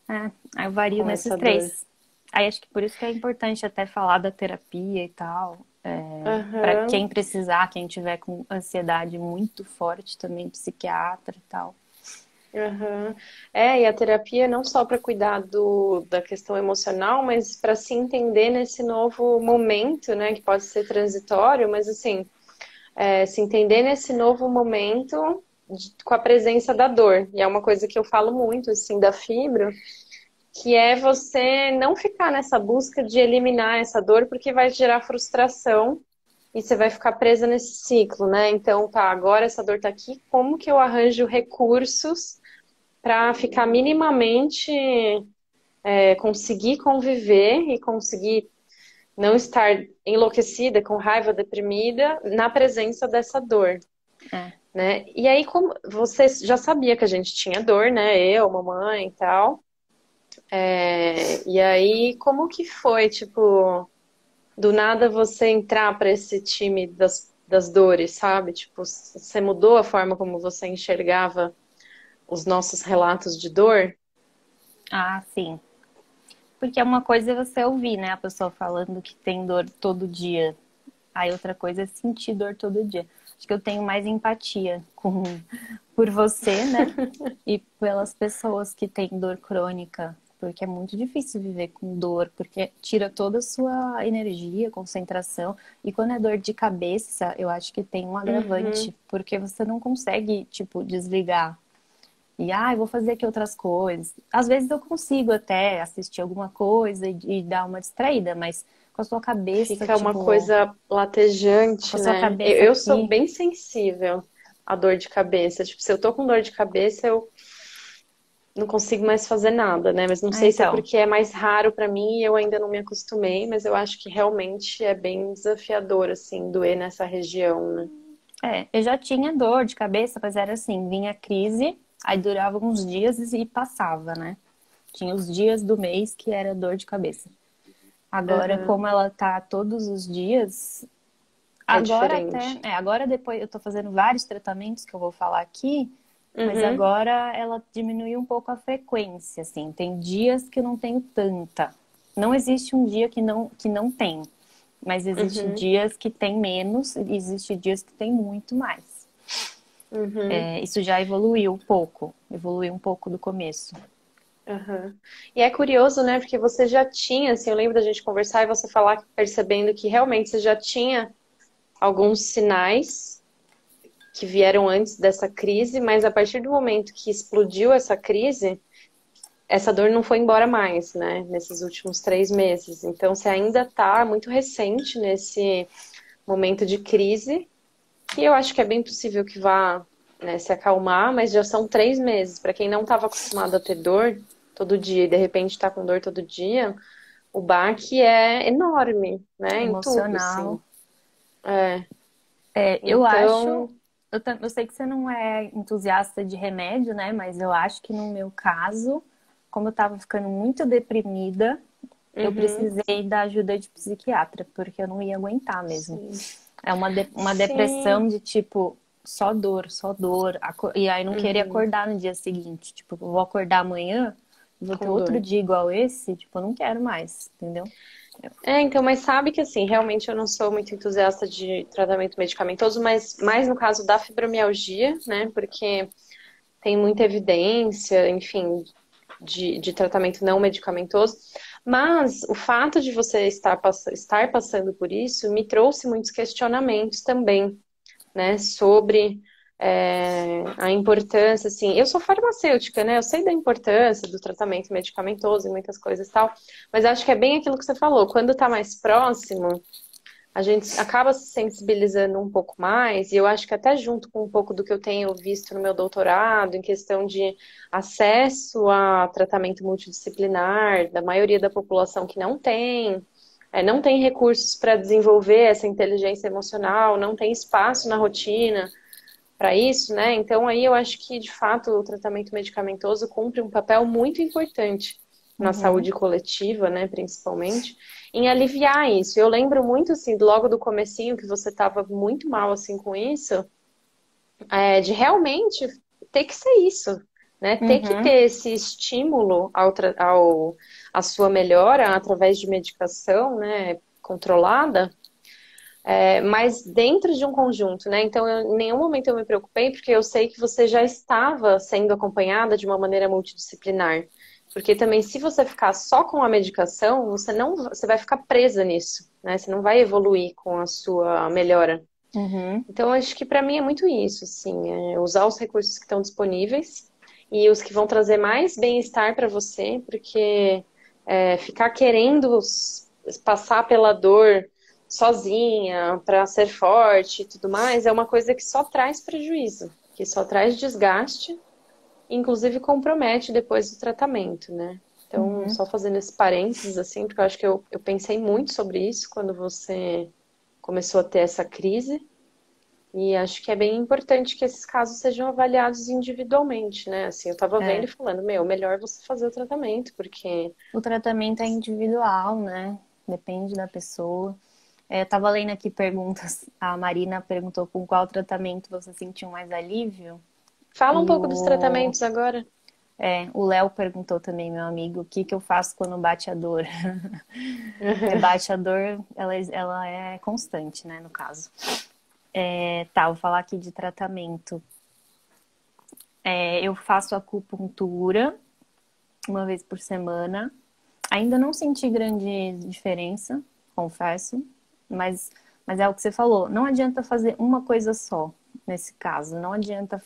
Speaker 1: né?
Speaker 2: Aí eu vario
Speaker 1: Com
Speaker 2: nesses
Speaker 1: essa dor.
Speaker 2: três. Aí acho que por isso que é importante até falar da terapia e tal. Para
Speaker 1: Aham.
Speaker 2: quem precisar, quem tiver com ansiedade muito forte também, psiquiatra e tal.
Speaker 1: Aham. É, e a terapia não só para cuidar da questão emocional, mas para se entender nesse novo momento, né, que pode ser transitório, mas assim, se entender nesse novo momento com a presença da dor. E é uma coisa que eu falo muito, assim, da fibro, que é você não ficar nessa busca de eliminar essa dor, porque vai gerar frustração e você vai ficar presa nesse ciclo, né? Então, tá, agora essa dor tá aqui, como que eu arranjo recursos para ficar minimamente, conseguir conviver e conseguir não estar enlouquecida, com raiva, deprimida, na presença dessa dor,
Speaker 2: É.
Speaker 1: né? E aí, como você já sabia que a gente tinha dor, né? Eu, mamãe e tal. E aí, como que foi, tipo, do nada você entrar para esse time das dores, sabe? Tipo, você mudou a forma como você enxergava os nossos relatos de dor?
Speaker 2: Ah, sim. Porque é uma coisa é você ouvir, né? A pessoa falando que tem dor todo dia. Aí outra coisa é sentir dor todo dia. Acho que eu tenho mais empatia por você, né? E pelas pessoas que têm dor crônica. Porque é muito difícil viver com dor, porque tira toda a sua energia, concentração. E quando é dor de cabeça, eu acho que tem um
Speaker 1: Uhum,
Speaker 2: agravante, porque você não consegue, tipo, desligar. E, eu vou fazer aqui outras coisas. Às vezes eu consigo até assistir alguma coisa e dar uma distraída, mas com a sua cabeça,
Speaker 1: fica uma
Speaker 2: tipo,
Speaker 1: coisa
Speaker 2: com
Speaker 1: latejante,
Speaker 2: a sua
Speaker 1: né? Eu,
Speaker 2: cabeça
Speaker 1: eu sou
Speaker 2: aqui.
Speaker 1: bem sensível à dor de cabeça. Tipo, se eu tô com dor de cabeça, eu não consigo mais fazer nada, né? Mas não
Speaker 2: Ah,
Speaker 1: sei se é
Speaker 2: então.
Speaker 1: porque é mais raro pra mim e eu ainda não me acostumei, mas eu acho que realmente é bem desafiador, assim, doer nessa região, né?
Speaker 2: Eu já tinha dor de cabeça, mas era assim, vinha crise, aí durava uns dias e passava, né? Tinha os dias do mês que era dor de cabeça. Agora,
Speaker 1: Aham.
Speaker 2: como ela tá todos os dias,
Speaker 1: É
Speaker 2: agora até,
Speaker 1: diferente.
Speaker 2: agora depois eu tô fazendo vários tratamentos que eu vou falar aqui, mas
Speaker 1: Uhum,
Speaker 2: agora ela diminuiu um pouco a frequência, assim. Tem dias que eu não tenho tanta. Não existe um dia que não tem, mas existe
Speaker 1: uhum,
Speaker 2: dias que tem menos e existe dias que tem muito mais.
Speaker 1: uhum,
Speaker 2: Isso já evoluiu um pouco do começo.
Speaker 1: aham. E é curioso, né? Porque você já tinha, assim, eu lembro da gente conversar e você falar percebendo que realmente você já tinha alguns sinais que vieram antes dessa crise, mas a partir do momento que explodiu essa crise, essa dor não foi embora mais, né? Nesses últimos 3 meses. Então, você ainda está muito recente nesse momento de crise, que eu acho que é bem possível que vá, né, se acalmar, mas já são 3 meses. Para quem não estava acostumado a ter dor todo dia e de repente está com dor todo dia, o baque é enorme, né? Em tudo, assim.
Speaker 2: Emocional.
Speaker 1: É.
Speaker 2: Eu acho,
Speaker 1: Então,
Speaker 2: eu sei que você não é entusiasta de remédio, né? Mas eu acho que no meu caso, como eu tava ficando muito deprimida, eu
Speaker 1: uhum,
Speaker 2: precisei da ajuda de psiquiatra, porque eu não ia aguentar mesmo.
Speaker 1: sim.
Speaker 2: É uma depressão
Speaker 1: Sim.
Speaker 2: de tipo, só dor. E aí não querer
Speaker 1: Uhum,
Speaker 2: acordar no dia seguinte. Tipo, eu vou acordar amanhã, vou ter
Speaker 1: com
Speaker 2: outro
Speaker 1: dor.
Speaker 2: dia igual esse, tipo, eu não quero mais, entendeu?
Speaker 1: Então, mas sabe que assim, realmente eu não sou muito entusiasta de tratamento medicamentoso, mas mais no caso da fibromialgia, né? Porque tem muita evidência, enfim, de tratamento não medicamentoso. Mas o fato de você estar passando por isso me trouxe muitos questionamentos também, né, sobre a importância, assim, eu sou farmacêutica, né, eu sei da importância do tratamento medicamentoso e muitas coisas e tal, mas acho que é bem aquilo que você falou, quando tá mais próximo, a gente acaba se sensibilizando um pouco mais, e eu acho que até junto com um pouco do que eu tenho visto no meu doutorado, em questão de acesso a tratamento multidisciplinar, da maioria da população que não tem recursos para desenvolver essa inteligência emocional, não tem espaço na rotina para isso, né? Então aí eu acho que de fato o tratamento medicamentoso cumpre um papel muito importante na
Speaker 2: Uhum.
Speaker 1: saúde coletiva, né, principalmente, em aliviar isso. Eu lembro muito assim, logo do comecinho que você estava muito mal assim com isso, de realmente ter que ser isso, né? Ter que
Speaker 2: Uhum.
Speaker 1: ter esse estímulo à sua melhora através de medicação, né, controlada, mas dentro de um conjunto, né? Então, em nenhum momento eu me preocupei, porque eu sei que você já estava sendo acompanhada de uma maneira multidisciplinar. Porque também, se você ficar só com a medicação, você vai ficar presa nisso, né? Você não vai evoluir com a sua melhora.
Speaker 2: Uhum.
Speaker 1: Então, acho que para mim é muito isso, assim, usar os recursos que estão disponíveis e os que vão trazer mais bem-estar para você, porque ficar querendo passar pela dor sozinha, para ser forte e tudo mais, é uma coisa que só traz prejuízo, que só traz desgaste, inclusive compromete depois do tratamento, né? Então,
Speaker 2: Uhum.
Speaker 1: só fazendo esse parênteses, assim, porque eu acho que eu pensei muito sobre isso quando você começou a ter essa crise. E acho que é bem importante que esses casos sejam avaliados individualmente, né? Assim, eu tava vendo
Speaker 2: É.
Speaker 1: e falando, meu, melhor você fazer o tratamento, porque.
Speaker 2: O tratamento é individual, né? Depende da pessoa. Eu tava lendo aqui perguntas. A Marina perguntou com qual tratamento você sentiu mais alívio.
Speaker 1: Fala um
Speaker 2: E
Speaker 1: pouco dos tratamentos agora.
Speaker 2: o Léo perguntou também, meu amigo, o que que eu faço quando bate a dor? Bate a dor, ela é constante, né, no caso. Tá, vou falar aqui de tratamento. Eu faço acupuntura uma vez por semana. Ainda não senti grande diferença, confesso, mas, mas é o que você falou. Não adianta fazer uma coisa só nesse caso. Não adianta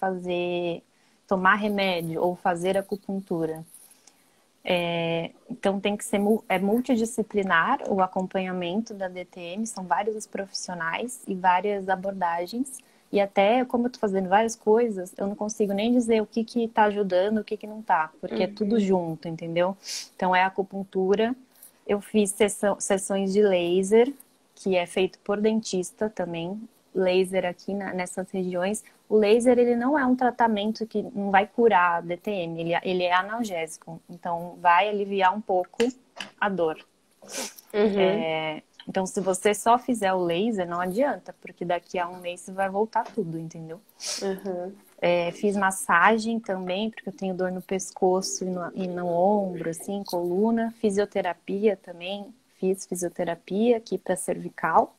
Speaker 2: tomar remédio ou fazer acupuntura. Então tem que ser multidisciplinar o acompanhamento da DTM, são vários os profissionais e várias abordagens. E até, como eu tô fazendo várias coisas, eu não consigo nem dizer o que que tá ajudando, o que que não tá, porque é tudo
Speaker 1: Uhum.
Speaker 2: junto, entendeu? Então é acupuntura, eu fiz sessões de laser, que é feito por dentista também, laser aqui nessas regiões. O laser, ele não é um tratamento que não vai curar a DTM, ele é analgésico, então vai aliviar um pouco a dor.
Speaker 1: Uhum.
Speaker 2: Então, se você só fizer o laser, não adianta, porque daqui a um mês vai voltar tudo, entendeu?
Speaker 1: Uhum.
Speaker 2: Fiz massagem também, porque eu tenho dor no pescoço e no ombro, assim, coluna. Fisioterapia também, fiz fisioterapia aqui para cervical.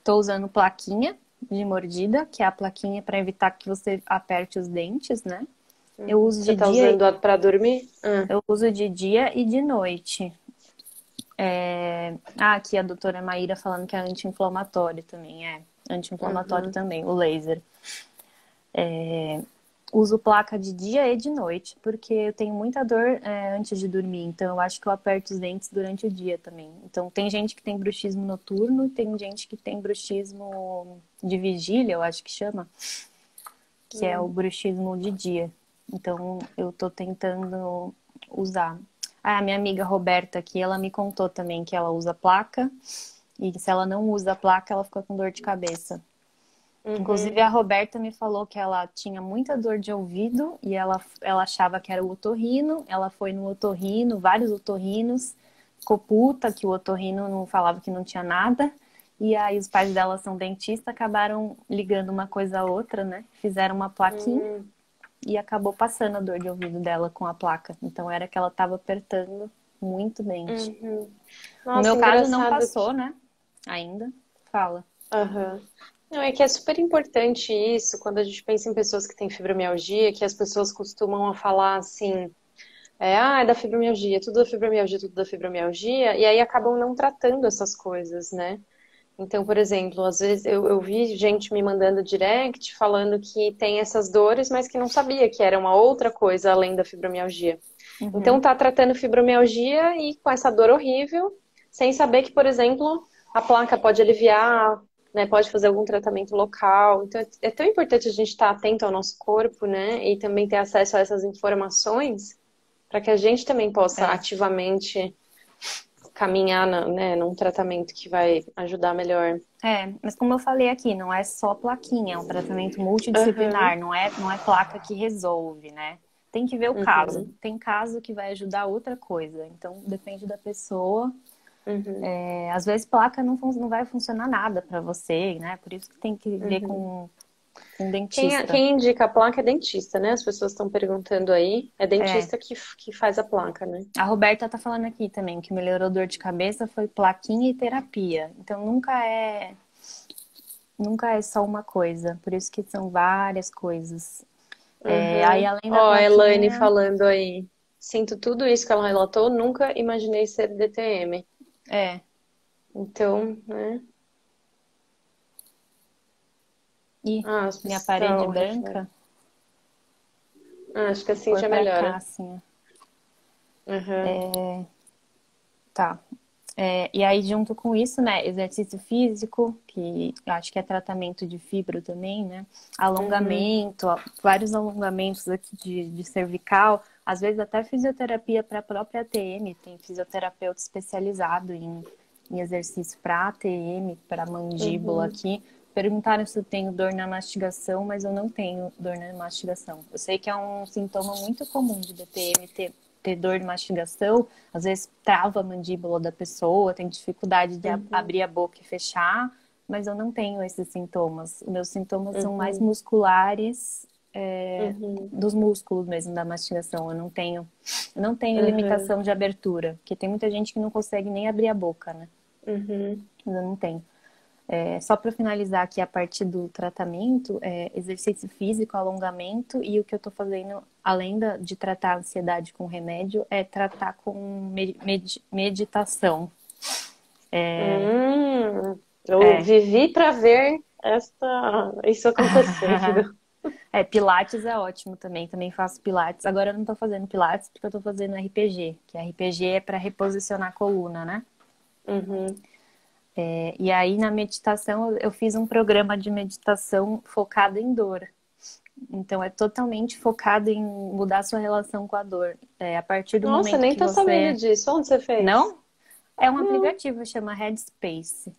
Speaker 2: Tô usando plaquinha de mordida, que é a plaquinha para evitar que você aperte os dentes, né? Eu
Speaker 1: Uhum.
Speaker 2: uso
Speaker 1: Você
Speaker 2: de
Speaker 1: tá
Speaker 2: dia,
Speaker 1: usando para dormir?
Speaker 2: eu uso de dia e de noite. Aqui a doutora Maíra falando que é anti-inflamatório também, anti-inflamatório
Speaker 1: Uhum.
Speaker 2: também, o laser. Uso placa de dia e de noite, porque eu tenho muita dor antes de dormir, então eu acho que eu aperto os dentes durante o dia também. Então tem gente que tem bruxismo noturno, tem gente que tem bruxismo de vigília, eu acho que chama, que é o
Speaker 1: Uhum.
Speaker 2: bruxismo de dia. Então eu tô tentando usar. A minha amiga Roberta aqui, ela me contou também que ela usa placa, e se ela não usa a placa, ela fica com dor de cabeça. Inclusive,
Speaker 1: Uhum.
Speaker 2: a Roberta me falou que ela tinha muita dor de ouvido e ela achava que era o otorrino. Ela foi no otorrino, vários otorrinos, ficou puta que o otorrino não falava que não tinha nada. E aí, os pais dela são dentistas, acabaram ligando uma coisa a outra, né? Fizeram uma plaquinha
Speaker 1: Uhum.
Speaker 2: e acabou passando a dor de ouvido dela com a placa. Então, era que ela estava apertando muito dente.
Speaker 1: Uhum.
Speaker 2: No
Speaker 1: Nossa,
Speaker 2: meu caso, não
Speaker 1: engraçado
Speaker 2: passou,
Speaker 1: que.
Speaker 2: né? Ainda. Fala.
Speaker 1: Aham. Não, é que é super importante isso quando a gente pensa em pessoas que têm fibromialgia, que as pessoas costumam a falar assim. É da fibromialgia, tudo da fibromialgia, tudo da fibromialgia, e aí acabam não tratando essas coisas, né? Então, por exemplo, às vezes eu vi gente me mandando direct falando que tem essas dores, mas que não sabia que era uma outra coisa além da fibromialgia. Então,
Speaker 2: Uhum.
Speaker 1: tá tratando fibromialgia e com essa dor horrível, sem saber que, por exemplo, a placa pode aliviar, né? Pode fazer algum tratamento local. Então, é tão importante a gente estar atento ao nosso corpo, né? E também ter acesso a essas informações para que a gente também possa
Speaker 2: É.
Speaker 1: ativamente caminhar né, num tratamento que vai ajudar melhor.
Speaker 2: Mas como eu falei aqui, não é só plaquinha, é um tratamento
Speaker 1: Aham,
Speaker 2: multidisciplinar, não é placa que resolve, né? Tem que ver o caso.
Speaker 1: uhum,
Speaker 2: Tem caso que vai ajudar outra coisa, então depende da pessoa.
Speaker 1: uhum,
Speaker 2: Às vezes placa não vai funcionar nada pra você, né? Por isso que tem que ver
Speaker 1: uhum.
Speaker 2: com
Speaker 1: Quem,
Speaker 2: dentista.
Speaker 1: quem indica a placa é dentista, né? As pessoas estão perguntando aí. É
Speaker 2: É,
Speaker 1: dentista que faz a placa, né?
Speaker 2: a Roberta tá falando aqui também que melhorou dor de cabeça foi plaquinha e terapia. Então nunca é só uma coisa, por isso que são várias coisas. Aí
Speaker 1: Uhum.
Speaker 2: além da
Speaker 1: Ó, a Elaine
Speaker 2: plaquinha,
Speaker 1: falando aí. Sinto tudo isso que ela relatou, nunca imaginei ser DTM.
Speaker 2: é,
Speaker 1: Então, né?
Speaker 2: Ih,
Speaker 1: Ah,
Speaker 2: minha parede
Speaker 1: exposição, reflexo.
Speaker 2: branca.
Speaker 1: Acho que assim
Speaker 2: Pôr
Speaker 1: já
Speaker 2: pra cá,
Speaker 1: melhora.
Speaker 2: assim, ó.
Speaker 1: Uhum.
Speaker 2: Tá. E aí, junto com isso, né, exercício físico, que eu acho que é tratamento de fibro também, né?
Speaker 1: Uhum.
Speaker 2: Alongamento, ó, vários alongamentos aqui de cervical, às vezes até fisioterapia para a própria ATM, tem fisioterapeuta especializado em exercício para ATM, para mandíbula
Speaker 1: Uhum.
Speaker 2: aqui. Perguntaram se eu tenho dor na mastigação, mas eu não tenho dor na mastigação. Eu sei que é um sintoma muito comum de DTM ter dor de mastigação, às vezes trava a mandíbula da pessoa, tem dificuldade de
Speaker 1: Uhum.
Speaker 2: abrir a boca e fechar, mas eu não tenho esses sintomas. Os meus sintomas são mais
Speaker 1: Uhum.
Speaker 2: musculares,
Speaker 1: Uhum.
Speaker 2: dos músculos mesmo da mastigação. Eu não tenho
Speaker 1: Uhum.
Speaker 2: limitação de abertura, porque tem muita gente que não consegue nem abrir a boca, né?
Speaker 1: Uhum.
Speaker 2: Mas eu não tenho. Só para finalizar aqui a parte do tratamento, exercício físico, alongamento e o que eu estou fazendo, além de tratar a ansiedade com remédio, é tratar com meditação.
Speaker 1: Eu
Speaker 2: É,
Speaker 1: vivi para ver isso acontecendo.
Speaker 2: Pilates é ótimo também, também faço Pilates. Agora eu não estou fazendo Pilates porque eu estou fazendo RPG, que RPG é para reposicionar a coluna, né?
Speaker 1: Uhum.
Speaker 2: E aí na meditação eu fiz um programa de meditação focado em dor. Então, é totalmente focado em mudar a sua relação com a dor. A partir do
Speaker 1: Nossa,
Speaker 2: momento
Speaker 1: nem
Speaker 2: que
Speaker 1: tô sabendo
Speaker 2: você.
Speaker 1: disso. Onde você fez?
Speaker 2: Não? É um
Speaker 1: Não.
Speaker 2: aplicativo, chama Headspace.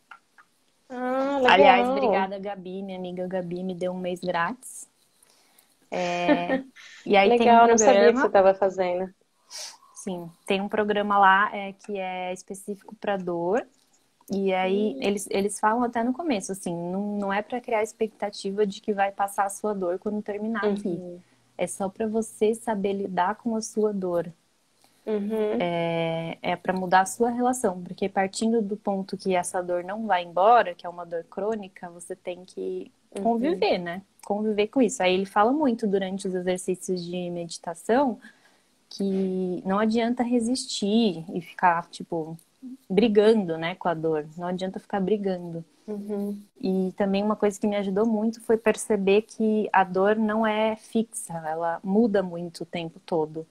Speaker 1: Ah,
Speaker 2: Aliás,
Speaker 1: legal.
Speaker 2: obrigada, Gabi. Minha amiga Gabi me deu um mês grátis. E aí tem um
Speaker 1: Legal, não sabia que você
Speaker 2: programa,
Speaker 1: estava fazendo.
Speaker 2: sim, tem um programa lá que é específico para dor. E aí eles falam até no começo, assim, não é para criar expectativa de que vai passar a sua dor quando terminar aqui.
Speaker 1: Uhum.
Speaker 2: É só para você saber lidar com a sua dor.
Speaker 1: Uhum.
Speaker 2: É para mudar a sua relação, porque partindo do ponto que essa dor não vai embora, que é uma dor crônica, você tem que
Speaker 1: Uhum.
Speaker 2: conviver, né? Conviver com isso. Aí ele fala muito durante os exercícios de meditação que não adianta resistir e ficar, tipo, brigando, né, com a dor. Não adianta ficar brigando.
Speaker 1: Uhum.
Speaker 2: E também uma coisa que me ajudou muito foi perceber que a dor não é fixa, ela muda muito o tempo todo.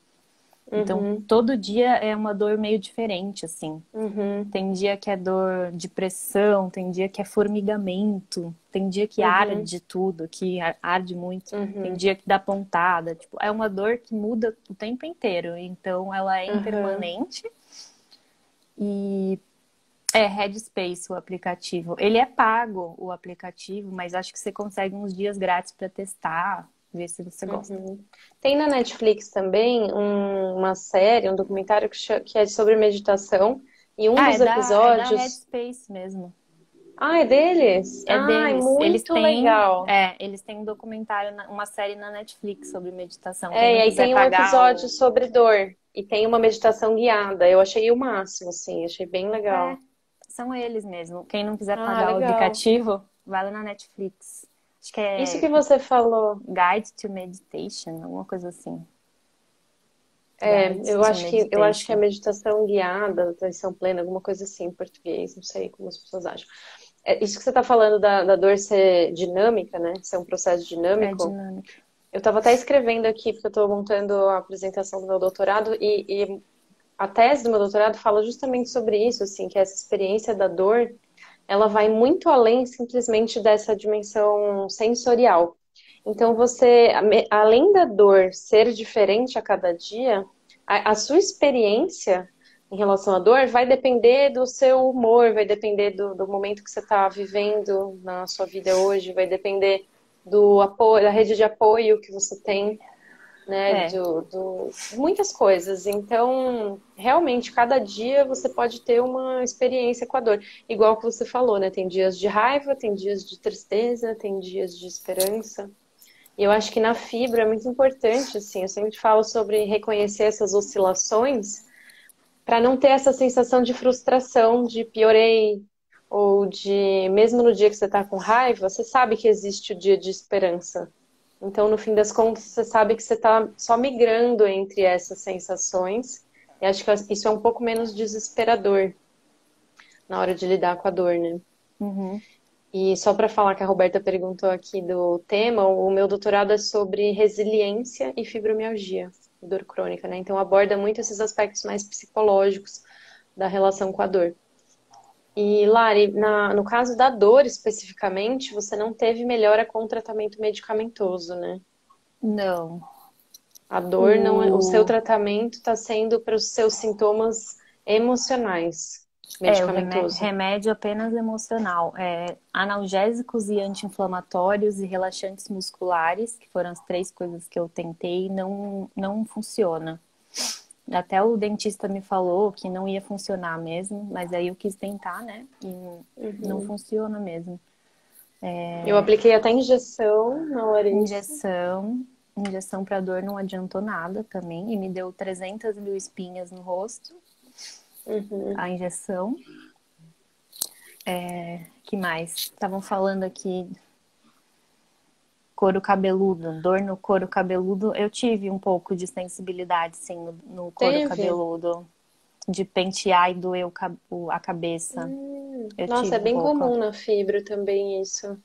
Speaker 2: Então,
Speaker 1: Uhum.
Speaker 2: todo dia é uma dor meio diferente, assim.
Speaker 1: Uhum.
Speaker 2: Tem dia que é dor de pressão, tem dia que é formigamento, tem dia que
Speaker 1: Uhum.
Speaker 2: arde tudo, que arde muito, tem
Speaker 1: Uhum.
Speaker 2: dia que dá pontada. Tipo, é uma dor que muda o tempo inteiro. Então, ela é
Speaker 1: Uhum.
Speaker 2: impermanente e é Headspace o aplicativo. Ele é pago, o aplicativo, mas acho que você consegue uns dias grátis para testar, ver se você gosta.
Speaker 1: Uhum. Tem na Netflix também uma série, um documentário que é sobre meditação. E um
Speaker 2: Ah,
Speaker 1: dos
Speaker 2: é da
Speaker 1: episódios.
Speaker 2: Headspace mesmo.
Speaker 1: Ah, é deles?
Speaker 2: É
Speaker 1: Ah, é
Speaker 2: deles.
Speaker 1: muito legal.
Speaker 2: Eles têm um documentário, uma série na Netflix sobre meditação. Quem
Speaker 1: É, e
Speaker 2: não
Speaker 1: aí
Speaker 2: quiser
Speaker 1: tem um
Speaker 2: pagar
Speaker 1: episódio sobre dor. E tem uma meditação guiada. Eu achei o máximo, assim. Achei bem
Speaker 2: é,
Speaker 1: legal.
Speaker 2: são eles mesmo. Quem não quiser
Speaker 1: Ah,
Speaker 2: pagar o
Speaker 1: legal.
Speaker 2: aplicativo, vai lá na Netflix. Acho que
Speaker 1: Isso
Speaker 2: é
Speaker 1: que você falou.
Speaker 2: Guide to Meditation, alguma coisa assim.
Speaker 1: É,
Speaker 2: Guide
Speaker 1: eu
Speaker 2: to
Speaker 1: acho que é
Speaker 2: Meditation.
Speaker 1: meditação guiada, atenção plena, alguma coisa assim em português, não sei como as pessoas acham. É, isso que você está falando da dor ser dinâmica, né? Ser um processo
Speaker 2: É
Speaker 1: dinâmico.
Speaker 2: dinâmica.
Speaker 1: Eu estava até escrevendo aqui, porque eu estou montando a apresentação do meu doutorado, e a tese do meu doutorado fala justamente sobre isso, assim, que essa experiência da dor, ela vai muito além simplesmente dessa dimensão sensorial. Então, além da dor ser diferente a cada dia, a sua experiência em relação à dor vai depender do seu humor, vai depender do momento que você está vivendo na sua vida hoje, vai depender do apoio, da rede de apoio que você tem, né,
Speaker 2: É,
Speaker 1: muitas coisas. Então, realmente, cada dia você pode ter uma experiência com a dor. Igual que você falou, né? Tem dias de raiva, tem dias de tristeza, tem dias de esperança. E eu acho que na fibra é muito importante, assim, eu sempre falo sobre reconhecer essas oscilações para não ter essa sensação de frustração, de piorei, ou de, mesmo no dia que você está com raiva, você sabe que existe o dia de esperança. Então, no fim das contas, você sabe que você está só migrando entre essas sensações. E acho que isso é um pouco menos desesperador na hora de lidar com a dor, né?
Speaker 2: uhum.
Speaker 1: E só para falar que a Roberta perguntou aqui do tema, o meu doutorado é sobre resiliência e fibromialgia, dor crônica, né? Então aborda muito esses aspectos mais psicológicos da relação com a dor. E Lari, no caso da dor especificamente, você não teve melhora com tratamento medicamentoso, né?
Speaker 2: Não.
Speaker 1: A dor não é, o seu
Speaker 2: O,
Speaker 1: tratamento está sendo para os seus sintomas emocionais,
Speaker 2: o
Speaker 1: medicamentoso.
Speaker 2: remédio apenas emocional. Analgésicos e anti-inflamatórios e relaxantes musculares, que foram as três coisas que eu tentei, não funciona. Até o dentista me falou que não ia funcionar mesmo, mas aí eu quis tentar, né? E não
Speaker 1: Uhum.
Speaker 2: funciona mesmo.
Speaker 1: Eu apliquei até injeção na Larissa.
Speaker 2: Injeção, injeção para dor não adiantou nada também, e me deu 300 mil espinhas no rosto,
Speaker 1: Uhum.
Speaker 2: a injeção. Que mais? Estavam falando aqui couro cabeludo, dor no couro cabeludo. Eu tive um pouco de sensibilidade, sim, no couro
Speaker 1: Teve?
Speaker 2: cabeludo, de pentear e doer a cabeça. Eu
Speaker 1: Nossa, é
Speaker 2: tive um
Speaker 1: bem
Speaker 2: pouco.
Speaker 1: comum na fibra também isso. Eu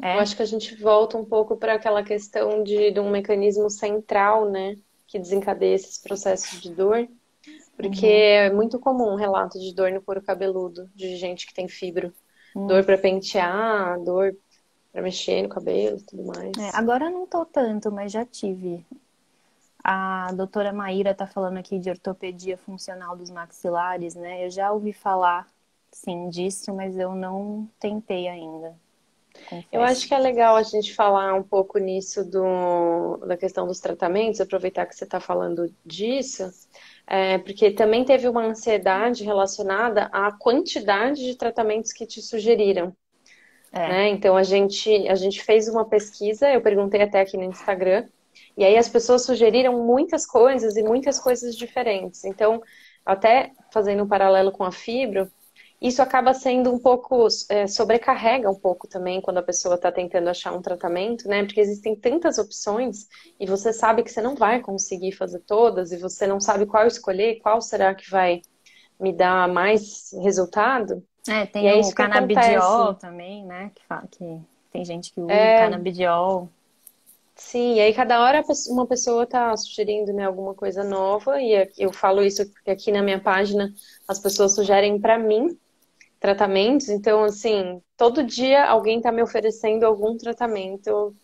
Speaker 2: É?
Speaker 1: acho que a gente volta um pouco para aquela questão de um mecanismo central, né, que desencadeia esses processos de dor, porque
Speaker 2: Uhum.
Speaker 1: é muito comum um relato de dor no couro cabeludo, de gente que tem fibro.
Speaker 2: Hum.
Speaker 1: Dor para pentear, dor para mexer no cabelo e tudo mais.
Speaker 2: Agora não tô tanto, mas já tive. A doutora Maíra tá falando aqui de ortopedia funcional dos maxilares, né? Eu já ouvi falar, sim, disso, mas eu não tentei ainda,
Speaker 1: Eu acho
Speaker 2: confesso.
Speaker 1: que é legal a gente falar um pouco nisso da questão dos tratamentos, aproveitar que você está falando disso, porque também teve uma ansiedade relacionada à quantidade de tratamentos que te sugeriram,
Speaker 2: É.
Speaker 1: né? Então a gente fez uma pesquisa, eu perguntei até aqui no Instagram, e aí as pessoas sugeriram muitas coisas e muitas coisas diferentes. Então, até fazendo um paralelo com a fibra, isso acaba sendo um pouco, sobrecarrega um pouco também quando a pessoa está tentando achar um tratamento, né? Porque existem tantas opções e você sabe que você não vai conseguir fazer todas e você não sabe qual escolher, qual será que vai me dar mais resultado. E
Speaker 2: Tem
Speaker 1: é
Speaker 2: o
Speaker 1: isso que acontece.
Speaker 2: canabidiol também, né? Que tem gente que usa
Speaker 1: É,
Speaker 2: canabidiol.
Speaker 1: sim, e aí cada hora uma pessoa está sugerindo, né, alguma coisa nova e eu falo isso porque aqui na minha página as pessoas sugerem para mim tratamentos, então assim, todo dia alguém está me oferecendo algum tratamento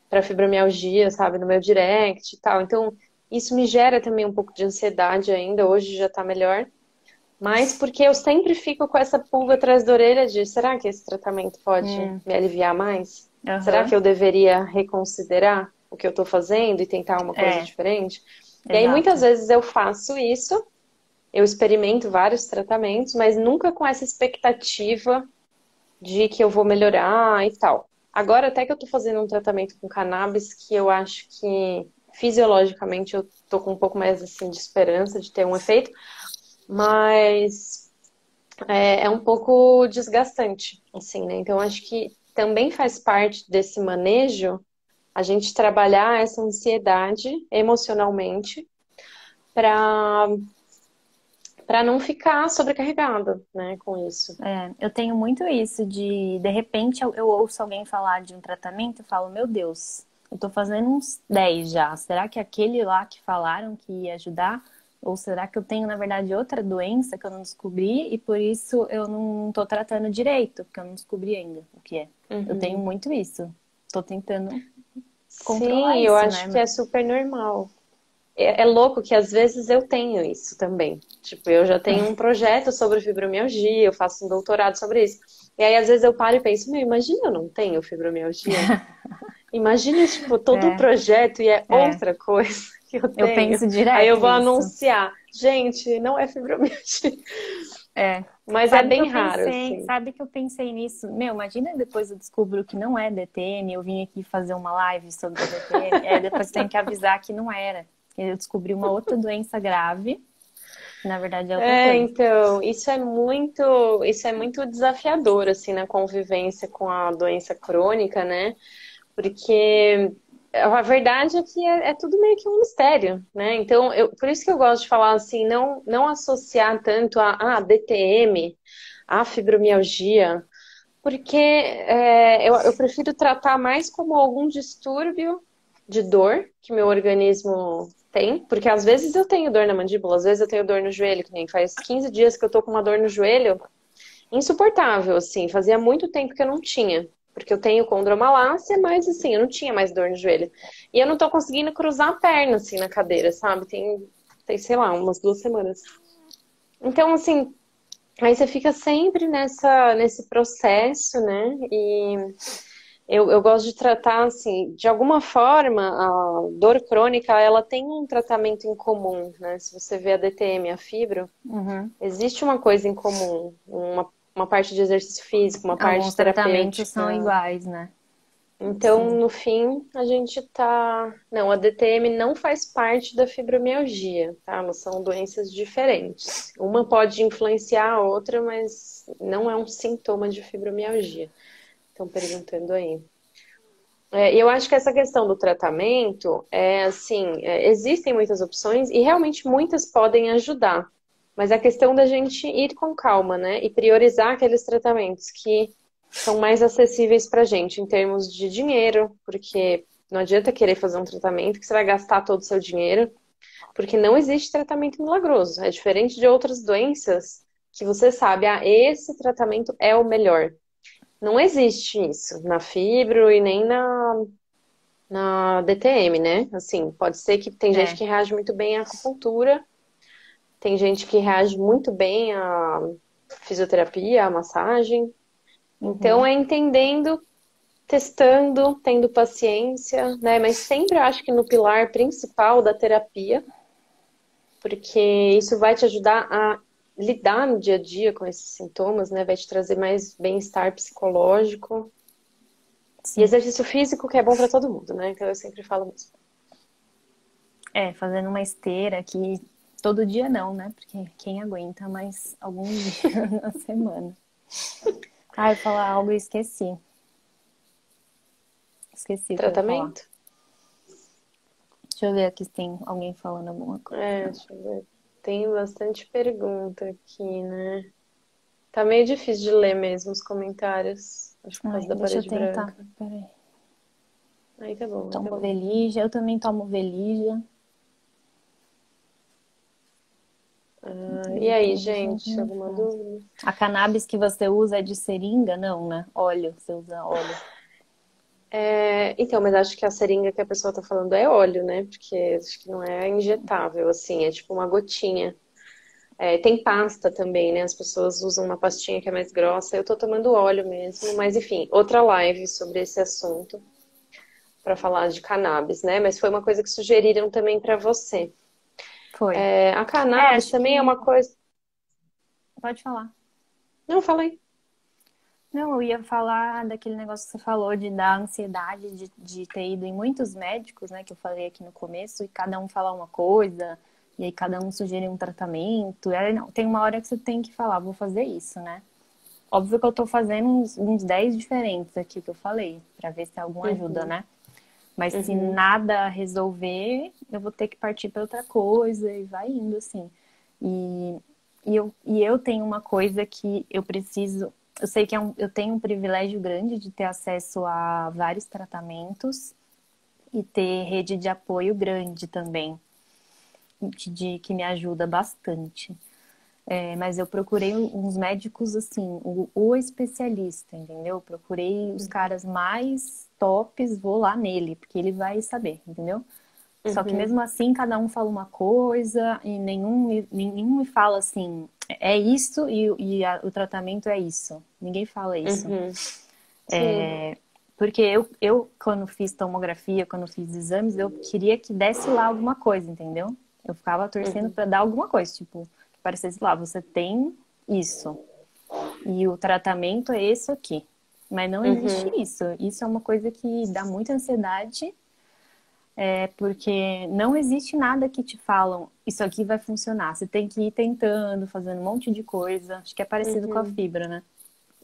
Speaker 1: para fibromialgia, sabe, no meu direct e tal. Então, isso me gera também um pouco de ansiedade ainda, hoje já está melhor, mas porque eu sempre fico com essa pulga atrás da orelha de, será que esse tratamento pode
Speaker 2: Hum,
Speaker 1: me aliviar mais? Será que
Speaker 2: aham.
Speaker 1: eu deveria reconsiderar o que eu estou fazendo e tentar uma coisa
Speaker 2: É,
Speaker 1: diferente? E aí muitas
Speaker 2: exato.
Speaker 1: vezes eu faço isso, eu experimento vários tratamentos, mas nunca com essa expectativa de que eu vou melhorar e tal. Agora, até que eu tô fazendo um tratamento com cannabis, que eu acho que fisiologicamente eu tô com um pouco mais assim de esperança de ter um efeito, mas é um pouco desgastante, assim, né? Então, acho que também faz parte desse manejo a gente trabalhar essa ansiedade emocionalmente para não ficar sobrecarregada, né, com isso.
Speaker 2: Eu tenho muito isso de repente, eu ouço alguém falar de um tratamento e falo, meu Deus, eu tô fazendo uns 10 já. Será que aquele lá que falaram que ia ajudar? Ou será que eu tenho, na verdade, outra doença que eu não descobri e por isso eu não tô tratando direito, porque eu não descobri ainda o que é. Eu tenho
Speaker 1: Uhum.
Speaker 2: muito isso. Tô tentando controlar
Speaker 1: Sim, eu
Speaker 2: isso,
Speaker 1: acho que
Speaker 2: né?
Speaker 1: é super normal. É louco que às vezes eu tenho isso também. Tipo, eu já tenho um projeto sobre fibromialgia, eu faço um doutorado sobre isso. E aí, às vezes, eu paro e penso, meu, imagina eu não tenho fibromialgia. Imagina, tipo, todo o
Speaker 2: É,
Speaker 1: projeto e é
Speaker 2: é.
Speaker 1: outra coisa que eu
Speaker 2: Eu
Speaker 1: tenho.
Speaker 2: penso
Speaker 1: Aí eu
Speaker 2: direto
Speaker 1: vou
Speaker 2: nisso.
Speaker 1: anunciar, gente, não é fibromialgia.
Speaker 2: É.
Speaker 1: Mas é bem raro, assim.
Speaker 2: Sabe que eu pensei nisso? Meu, imagina depois eu descubro que não é DTM, eu vim aqui fazer uma live sobre DTM, depois tem que avisar que não era. Eu descobri uma outra doença grave, que na verdade é outra coisa.
Speaker 1: Então, isso é muito desafiador, assim, na convivência com a doença crônica, né? Porque a verdade é que é tudo meio que um mistério, né? Então, por isso que eu gosto de falar assim, não associar tanto a DTM, a fibromialgia, Porque eu prefiro tratar mais como algum distúrbio de dor que meu organismo tem, porque às vezes eu tenho dor na mandíbula, às vezes eu tenho dor no joelho, que nem faz 15 dias que eu tô com uma dor no joelho insuportável, assim, fazia muito tempo que eu não tinha. Porque eu tenho condromalácia, mas assim, eu não tinha mais dor no joelho. E eu não tô conseguindo cruzar a perna, assim, na cadeira, sabe? Sei lá, umas 2 semanas. Então, assim, aí você fica sempre nesse processo, né? E eu gosto de tratar, assim, de alguma forma, a dor crônica, ela tem um tratamento em comum, né? Se você vê a DTM, a fibro,
Speaker 2: Uhum.
Speaker 1: existe uma coisa em comum, uma parte de exercício físico, uma parte
Speaker 2: Alguns tratamentos são
Speaker 1: terapêutica.
Speaker 2: iguais, né?
Speaker 1: Então,
Speaker 2: Sim.
Speaker 1: no fim, a gente tá. Não, a DTM não faz parte da fibromialgia, tá? Elas são doenças diferentes. Uma pode influenciar a outra, mas não é um sintoma de fibromialgia. Estão perguntando aí. E eu acho que essa questão do tratamento é assim, existem muitas opções e realmente muitas podem ajudar. Mas é questão da gente ir com calma, né? E priorizar aqueles tratamentos que são mais acessíveis pra gente em termos de dinheiro, porque não adianta querer fazer um tratamento que você vai gastar todo o seu dinheiro, porque não existe tratamento milagroso. É diferente de outras doenças que você sabe, esse tratamento é o melhor. Não existe isso na fibro e nem na DTM, né? Assim, pode ser que tem gente
Speaker 2: É.
Speaker 1: que reage muito bem à acupuntura, tem gente que reage muito bem à fisioterapia, à massagem. Então,
Speaker 2: Uhum.
Speaker 1: é entendendo, testando, tendo paciência, né? Mas sempre acho que no pilar principal da terapia, porque isso vai te ajudar a lidar no dia a dia com esses sintomas, né? Vai te trazer mais bem-estar psicológico. E
Speaker 2: Sim.
Speaker 1: exercício físico que é bom para todo mundo, né? Que eu sempre falo mesmo.
Speaker 2: É, fazendo uma esteira aqui todo dia não, né? Porque quem aguenta mais alguns dias na semana. Ah, eu ia falar algo e esqueci. Esqueci o que eu ia falar.
Speaker 1: Tratamento?
Speaker 2: Deixa eu ver aqui se tem alguém falando alguma coisa.
Speaker 1: Deixa eu ver. Tem bastante pergunta aqui, né? Tá meio difícil de ler mesmo os comentários. Acho que por
Speaker 2: Ai,
Speaker 1: causa da
Speaker 2: deixa eu
Speaker 1: parede
Speaker 2: tentar.
Speaker 1: branca.
Speaker 2: Peraí.
Speaker 1: Aí tá bom, aí tá
Speaker 2: Tomo
Speaker 1: bom.
Speaker 2: Velija. Eu também tomo Velija.
Speaker 1: E aí, gente,
Speaker 2: Inteligente.
Speaker 1: alguma dúvida?
Speaker 2: A cannabis que você usa é de seringa? Não, né? Óleo. Você usa óleo.
Speaker 1: Então, mas acho que a seringa que a pessoa tá falando é óleo, né? Porque acho que não é injetável, assim, é tipo uma gotinha. Tem pasta também, né? As pessoas usam uma pastinha que é mais grossa. Eu tô tomando óleo mesmo, mas enfim, outra live sobre esse assunto para falar de cannabis, né? Mas foi uma coisa que sugeriram também para você.
Speaker 2: Foi.
Speaker 1: A
Speaker 2: É,
Speaker 1: cannabis
Speaker 2: acho
Speaker 1: também é
Speaker 2: que.
Speaker 1: uma coisa.
Speaker 2: Pode falar.
Speaker 1: Não, falei.
Speaker 2: Não, eu ia falar daquele negócio que você falou de dar ansiedade de ter ido em muitos médicos, né, que eu falei aqui no começo, e cada um falar uma coisa, e aí cada um sugerir um tratamento. E aí, não, tem uma hora que você tem que falar, vou fazer isso, né? Óbvio que eu tô fazendo uns 10 diferentes aqui que eu falei, pra ver se algum ajuda,
Speaker 1: Uhum,
Speaker 2: né? Mas se
Speaker 1: uhum,
Speaker 2: nada resolver, eu vou ter que partir para outra coisa e vai indo assim. E, e eu tenho uma coisa que eu preciso. Eu sei que eu tenho um privilégio grande de ter acesso a vários tratamentos e ter rede de apoio grande também, que me ajuda bastante. Mas eu procurei uns médicos assim, o especialista, entendeu? Eu procurei os
Speaker 1: uhum,
Speaker 2: caras mais tops, vou lá nele, porque ele vai saber, entendeu? Só que
Speaker 1: uhum,
Speaker 2: mesmo assim, cada um fala uma coisa e nenhum me fala assim, é isso o tratamento é isso. Ninguém fala isso.
Speaker 1: uhum. Sim.
Speaker 2: Porque eu, quando fiz tomografia, quando fiz exames, eu queria que desse lá alguma coisa, entendeu? Eu ficava torcendo
Speaker 1: Uhum,
Speaker 2: para dar alguma coisa, tipo, que parecesse lá, você tem isso. E o tratamento é esse aqui. Mas não existe
Speaker 1: uhum,
Speaker 2: isso. Isso é uma coisa que dá muita ansiedade, porque não existe nada que te falam, isso aqui vai funcionar. Você tem que ir tentando, fazendo um monte de coisa. Acho que é parecido com a
Speaker 1: uhum,
Speaker 2: fibra, né?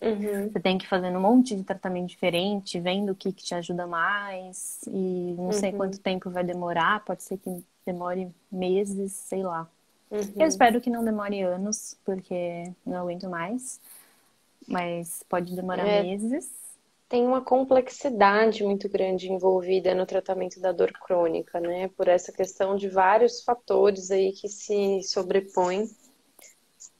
Speaker 1: uhum,
Speaker 2: Você tem que ir fazendo um monte de tratamento diferente, vendo o que te ajuda mais, e não sei quanto
Speaker 1: uhum,
Speaker 2: tempo vai demorar, pode ser que demore meses, sei lá. Eu
Speaker 1: uhum,
Speaker 2: espero que não demore anos, porque não aguento mais. mas pode demorar
Speaker 1: É,
Speaker 2: meses.
Speaker 1: tem uma complexidade muito grande envolvida no tratamento da dor crônica, né? Por essa questão de vários fatores aí que se sobrepõem.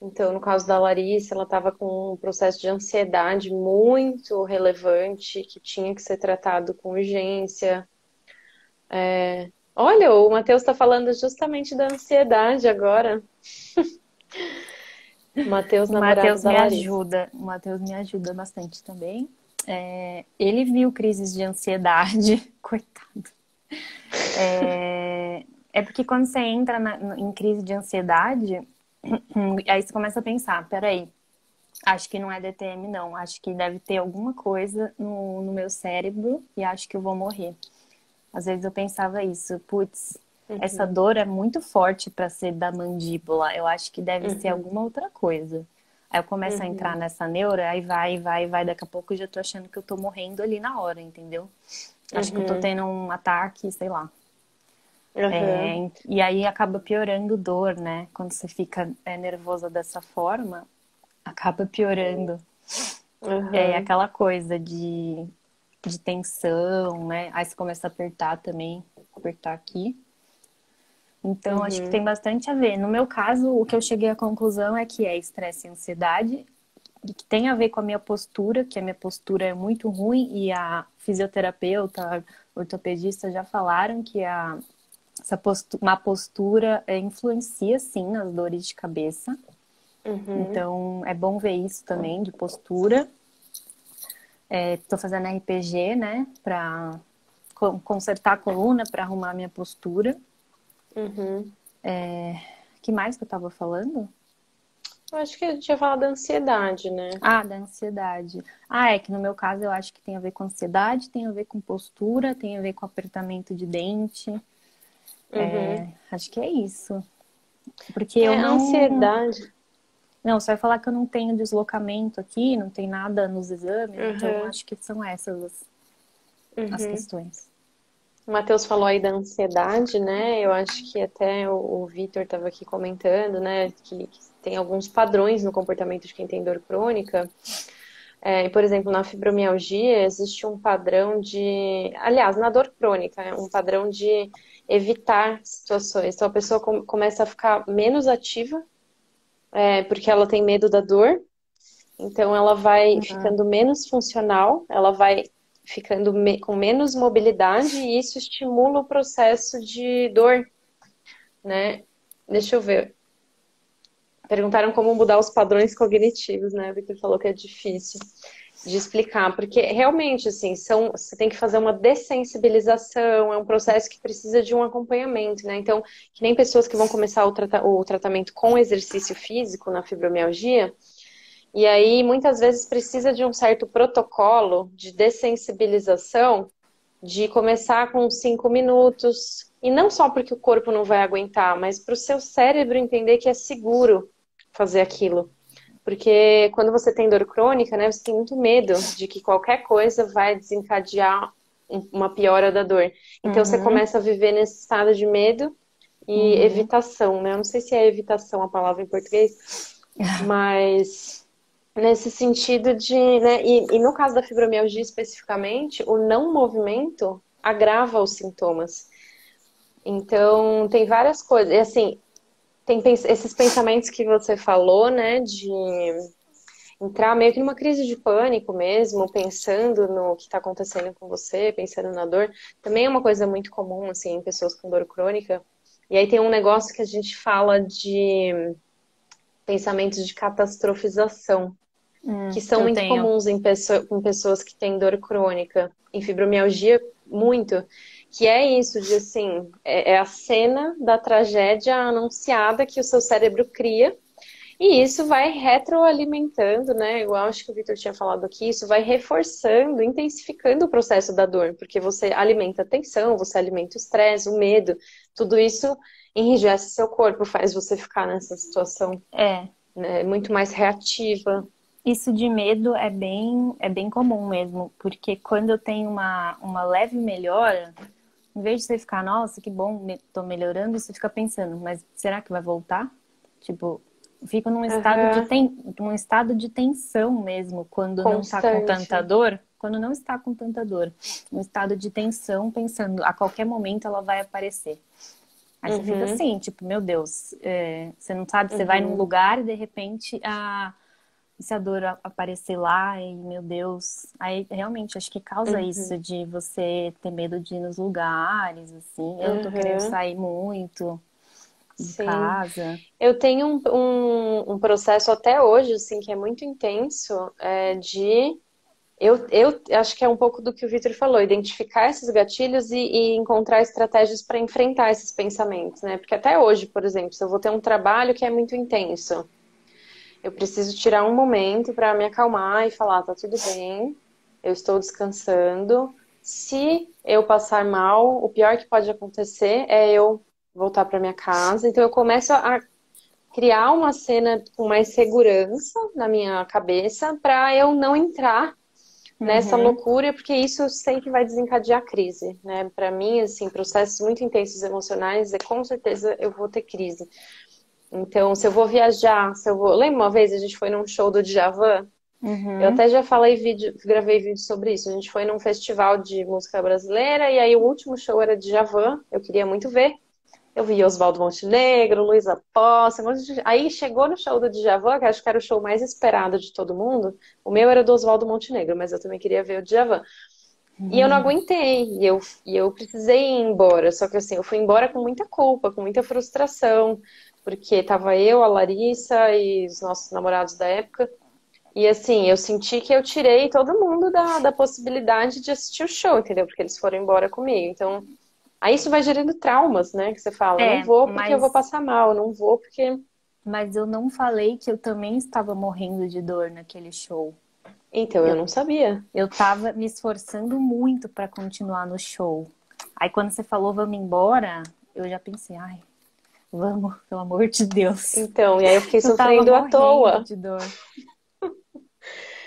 Speaker 1: Então, no caso da Larissa, ela estava com um processo de ansiedade muito relevante, que tinha que ser tratado com urgência. Olha, o Matheus está falando justamente da ansiedade agora. Matheus, namorado da Larissa.
Speaker 2: O Matheus me ajuda bastante também. Ele viu crises de ansiedade, coitado. É porque quando você entra em crise de ansiedade, aí você começa a pensar, peraí, acho que não é DTM não, acho que deve ter alguma coisa no meu cérebro e acho que eu vou morrer. Às vezes eu pensava isso, putz, essa
Speaker 1: Uhum,
Speaker 2: dor é muito forte para ser da mandíbula, eu acho que deve ser
Speaker 1: uhum,
Speaker 2: alguma outra coisa. Aí eu começo a entrar
Speaker 1: uhum,
Speaker 2: nessa neura, aí vai, daqui a pouco eu já tô achando que eu tô morrendo ali na hora, entendeu? Acho que eu tô
Speaker 1: uhum,
Speaker 2: tendo um ataque, sei lá.
Speaker 1: uhum,
Speaker 2: E aí acaba piorando dor, né? Quando você fica nervosa dessa forma, acaba piorando. É
Speaker 1: uhum,
Speaker 2: aquela coisa de tensão, né? Aí você começa a apertar também, apertar aqui. Então, acho que
Speaker 1: uhum,
Speaker 2: tem bastante a ver. No meu caso, o que eu cheguei à conclusão é que é estresse e ansiedade, e que tem a ver com a minha postura, que a minha postura é muito ruim, e a fisioterapeuta, a ortopedista já falaram que essa má postura influencia, sim, nas dores de cabeça.
Speaker 1: uhum.
Speaker 2: Então, é bom ver isso também, de postura. Estou fazendo RPG, né, para consertar a coluna, para arrumar a minha postura.
Speaker 1: Uhum.
Speaker 2: Que mais que eu estava falando?
Speaker 1: Eu acho que a gente ia falar da ansiedade, né?
Speaker 2: Ah, da ansiedade. Ah, é que no meu caso eu acho que tem a ver com ansiedade, tem a ver com postura, tem a ver com apertamento de dente.
Speaker 1: Uhum.
Speaker 2: Acho que é isso. Porque eu
Speaker 1: É, a
Speaker 2: não.
Speaker 1: ansiedade.
Speaker 2: Não, você vai falar que eu não tenho deslocamento aqui, não tem nada nos exames, então
Speaker 1: Uhum.
Speaker 2: acho que são essas as
Speaker 1: Uhum.
Speaker 2: questões.
Speaker 1: O Matheus falou aí da ansiedade, né? Eu acho que até o Vitor estava aqui comentando, né? Que tem alguns padrões no comportamento de quem tem dor crônica. E, por exemplo, na fibromialgia existe um padrão de. Aliás, na dor crônica, é um padrão de evitar situações. Então a pessoa começa a ficar menos ativa, porque ela tem medo da dor. Então, ela vai
Speaker 2: Uhum.
Speaker 1: ficando menos funcional, ela vai ficando com menos mobilidade e isso estimula o processo de dor, né? Deixa eu ver. Perguntaram como mudar os padrões cognitivos, né? Porque falou que é difícil de explicar, porque realmente, assim, você tem que fazer uma dessensibilização, é um processo que precisa de um acompanhamento, né? Então, que nem pessoas que vão começar o tratamento com exercício físico na fibromialgia. E aí, muitas vezes, precisa de um certo protocolo de dessensibilização, de começar com 5 minutos. E não só porque o corpo não vai aguentar, mas para o seu cérebro entender que é seguro fazer aquilo. Porque quando você tem dor crônica, né, você tem muito medo de que qualquer coisa vai desencadear uma piora da dor. Então você
Speaker 2: Uhum.
Speaker 1: começa a viver nesse estado de medo e
Speaker 2: Uhum.
Speaker 1: evitação, né? Eu não sei se é evitação a palavra em português, mas nesse sentido de, né, e no caso da fibromialgia especificamente, o não movimento agrava os sintomas. Então, tem várias coisas, e assim, tem esses pensamentos que você falou, né, de entrar meio que numa crise de pânico mesmo, pensando no que está acontecendo com você, pensando na dor, também é uma coisa muito comum, assim, em pessoas com dor crônica. E aí tem um negócio que a gente fala de pensamentos de catastrofização, que são
Speaker 2: Eu
Speaker 1: muito
Speaker 2: tenho.
Speaker 1: comuns em pessoas que têm dor crônica, em fibromialgia, muito, que é isso de assim, é a cena da tragédia anunciada que o seu cérebro cria, e isso vai retroalimentando, né? Igual acho que o Victor tinha falado aqui, isso vai reforçando, intensificando o processo da dor, porque você alimenta a tensão, você alimenta o estresse, o medo, tudo isso enrijece seu corpo, faz você ficar nessa situação,
Speaker 2: É,
Speaker 1: né, muito mais reativa.
Speaker 2: isso de medo é bem comum mesmo, porque quando eu tenho uma leve melhora, em vez de você ficar, nossa, que bom, tô melhorando, você fica pensando, mas será que vai voltar? Tipo, fico
Speaker 1: Aham.
Speaker 2: num estado de tensão mesmo, quando não tá com tanta
Speaker 1: Constante.
Speaker 2: dor. Quando não está com tanta dor. Um estado de tensão, pensando, a qualquer momento ela vai aparecer. Aí você fica
Speaker 1: Uhum.
Speaker 2: assim, tipo, meu Deus, você não sabe, você vai num
Speaker 1: Uhum.
Speaker 2: lugar e de repente e se a dor aparecer lá, e meu Deus. Aí realmente acho que causa isso
Speaker 1: Uhum.
Speaker 2: de você ter medo de ir nos lugares, assim. Eu não tô querendo
Speaker 1: Uhum.
Speaker 2: sair muito de
Speaker 1: Sim.
Speaker 2: casa.
Speaker 1: Eu tenho um processo até hoje, assim, que é muito intenso, de... Eu acho que é um pouco do que o Victor falou, identificar esses gatilhos e encontrar estratégias para enfrentar esses pensamentos, né? Porque até hoje, por exemplo, se eu vou ter um trabalho que é muito intenso, eu preciso tirar um momento para me acalmar e falar, tá tudo bem, eu estou descansando. Se eu passar mal, o pior que pode acontecer é eu voltar para minha casa. Então eu começo a criar uma cena com mais segurança na minha cabeça para eu não entrar nessa
Speaker 2: Uhum.
Speaker 1: loucura, porque isso eu sei que vai desencadear crise, né? Para mim, assim, processos muito intensos emocionais, com certeza eu vou ter crise. Então, se eu vou viajar, se eu vou... Lembra uma vez a gente foi num show do Djavan? Eu
Speaker 2: Uhum.
Speaker 1: até já falei vídeo, gravei vídeo sobre isso. A gente foi num festival de música brasileira e aí o último show era de Djavan, eu queria muito ver. Eu vi Oswaldo Montenegro, Luísa Posse, aí chegou no show do Djavan, que acho que era o show mais esperado de todo mundo. O meu era do Oswaldo Montenegro, mas eu também queria ver o Djavan. E eu não aguentei, e eu precisei ir embora. Só que assim, eu fui embora com muita culpa, com muita frustração, porque tava eu, a Larissa e os nossos namorados da época. E assim, eu senti que eu tirei todo mundo da possibilidade de assistir o show, entendeu? Porque eles foram embora comigo. Então, aí isso vai gerando traumas, né? Que você fala, eu não
Speaker 2: É,
Speaker 1: vou porque eu vou passar mal, eu não vou porque.
Speaker 2: mas eu não falei que eu também estava morrendo de dor naquele show.
Speaker 1: Então, eu
Speaker 2: Eu,
Speaker 1: não sabia.
Speaker 2: eu tava me esforçando muito para continuar no show. Aí quando você falou vamos embora, eu já pensei, ai, vamos, pelo amor de Deus.
Speaker 1: Então, e aí eu fiquei
Speaker 2: Eu tava
Speaker 1: sofrendo à
Speaker 2: morrendo
Speaker 1: toa.
Speaker 2: de dor.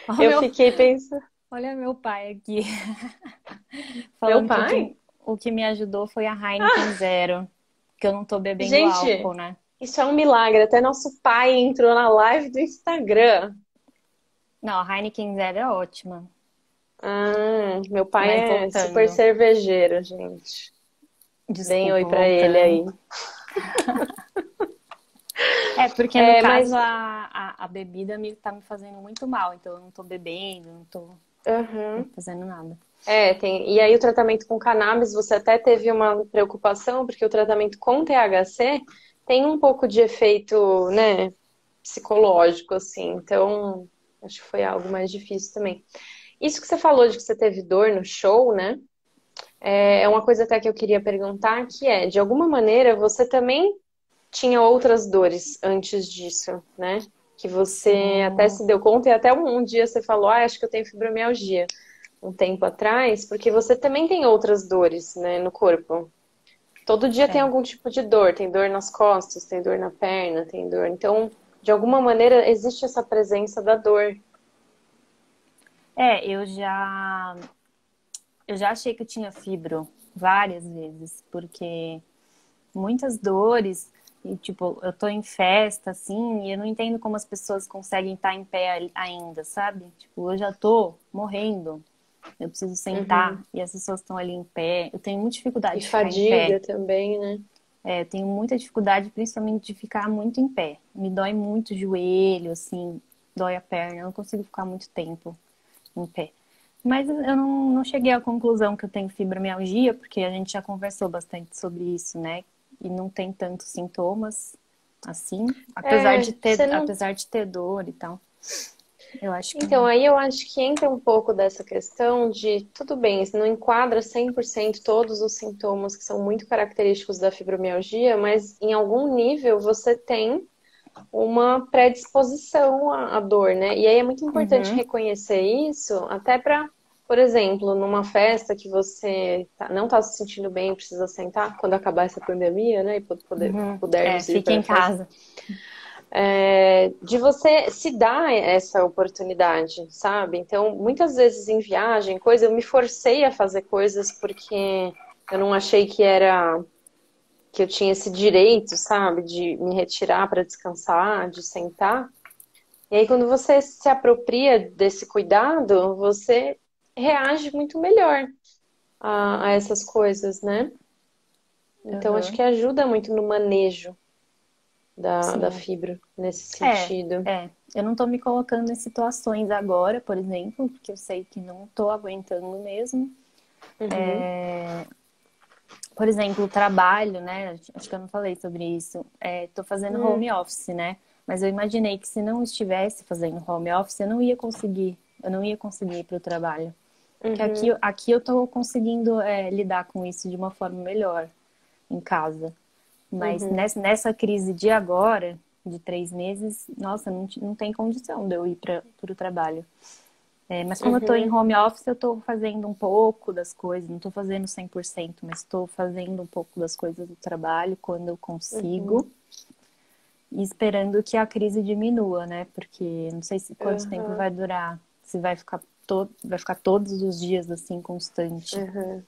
Speaker 2: Olha
Speaker 1: Eu fiquei pensando,
Speaker 2: olha meu pai aqui,
Speaker 1: meu
Speaker 2: falando que
Speaker 1: pai?
Speaker 2: o que me ajudou foi a Heineken Zero, que eu não tô bebendo álcool,
Speaker 1: Gente,
Speaker 2: né?
Speaker 1: isso é um milagre. Até nosso pai entrou na live do Instagram.
Speaker 2: Não, a Heineken Zero é ótima.
Speaker 1: Meu pai
Speaker 2: Mas
Speaker 1: é super
Speaker 2: voltando,
Speaker 1: cervejeiro, gente. Deem oi
Speaker 2: desculpa,
Speaker 1: pra ele
Speaker 2: voltando.
Speaker 1: aí.
Speaker 2: É, porque no
Speaker 1: É,
Speaker 2: caso
Speaker 1: mas.
Speaker 2: a bebida tá me fazendo muito mal, então eu não tô bebendo, não tô
Speaker 1: Aham.
Speaker 2: fazendo nada.
Speaker 1: Tem. E aí o tratamento com cannabis, você até teve uma preocupação, porque o tratamento com THC tem um pouco de efeito, né, psicológico, assim. Então, acho que foi algo mais difícil também. Isso que você falou de que você teve dor no show, né? É uma coisa até que eu queria perguntar, que é, de alguma maneira, você também tinha outras dores antes disso, né? Que você até
Speaker 2: Sim,
Speaker 1: se deu conta e até um dia você falou, ah, acho que eu tenho fibromialgia, um tempo atrás, porque você também tem outras dores, né, no corpo. Todo dia tem
Speaker 2: é.
Speaker 1: algum tipo de dor, tem dor nas costas, tem dor na perna, tem dor. Então, de alguma maneira, existe essa presença da dor.
Speaker 2: É, eu já achei que eu tinha fibro várias vezes, porque muitas dores, e tipo, eu tô em festa, assim, e eu não entendo como as pessoas conseguem estar em pé ainda, sabe? Tipo, eu já tô morrendo, eu preciso sentar,
Speaker 1: Uhum.
Speaker 2: e as pessoas estão ali em pé. Eu tenho muita
Speaker 1: E
Speaker 2: dificuldade de ficar em pé.
Speaker 1: fadiga também, né?
Speaker 2: É, eu tenho muita dificuldade, principalmente, de ficar muito em pé. Me dói muito o joelho, assim, dói a perna, eu não consigo ficar muito tempo em pé. Mas eu não cheguei à conclusão que eu tenho fibromialgia, porque a gente já conversou bastante sobre isso, né? E não tem tantos sintomas assim,
Speaker 1: Você não.
Speaker 2: apesar de ter dor e tal. Eu acho que
Speaker 1: Então,
Speaker 2: não.
Speaker 1: aí eu acho que entra um pouco dessa questão de, tudo bem, isso não enquadra 100% todos os sintomas que são muito característicos da fibromialgia, mas em algum nível você tem uma predisposição à dor, né? E aí é muito importante
Speaker 2: Uhum,
Speaker 1: reconhecer isso, até para, por exemplo, numa festa que você não está se sentindo bem, precisa sentar, quando acabar essa pandemia, né? E
Speaker 2: uhum. É,
Speaker 1: pudermos ir
Speaker 2: fica
Speaker 1: para
Speaker 2: em
Speaker 1: a festa,
Speaker 2: casa.
Speaker 1: de você se dar essa oportunidade, sabe? Então, muitas vezes em viagem, eu me forcei a fazer coisas porque eu não achei que era que eu tinha esse direito, sabe, de me retirar para descansar, de sentar. E aí, quando você se apropria desse cuidado, você reage muito melhor a essas coisas, né? Então, acho
Speaker 2: Aham.
Speaker 1: que ajuda muito no manejo da
Speaker 2: Sim.
Speaker 1: fibra nesse
Speaker 2: É,
Speaker 1: sentido.
Speaker 2: é. Eu não tô me colocando em situações agora, por exemplo, porque eu sei que não tô aguentando mesmo.
Speaker 1: Uhum,
Speaker 2: Por exemplo, o trabalho, né? Acho que eu não falei sobre isso. Tô fazendo
Speaker 1: hum,
Speaker 2: home office, né? Mas eu imaginei que se não estivesse fazendo home office, eu não ia conseguir ir para o trabalho. Que
Speaker 1: uhum,
Speaker 2: aqui eu tô conseguindo lidar com isso de uma forma melhor em casa. Mas
Speaker 1: uhum,
Speaker 2: nessa crise de agora, de 3 meses, nossa, não tem condição de eu ir para o trabalho. Mas como eu estou em
Speaker 1: uhum,
Speaker 2: home office, eu estou fazendo um pouco das coisas, não estou fazendo 100%, mas estou fazendo um pouco das coisas do trabalho quando eu consigo
Speaker 1: uhum,
Speaker 2: e esperando que a crise diminua, né? Porque não sei se quanto tempo
Speaker 1: uhum,
Speaker 2: vai durar, se vai ficar todos os dias assim constante.
Speaker 1: uhum.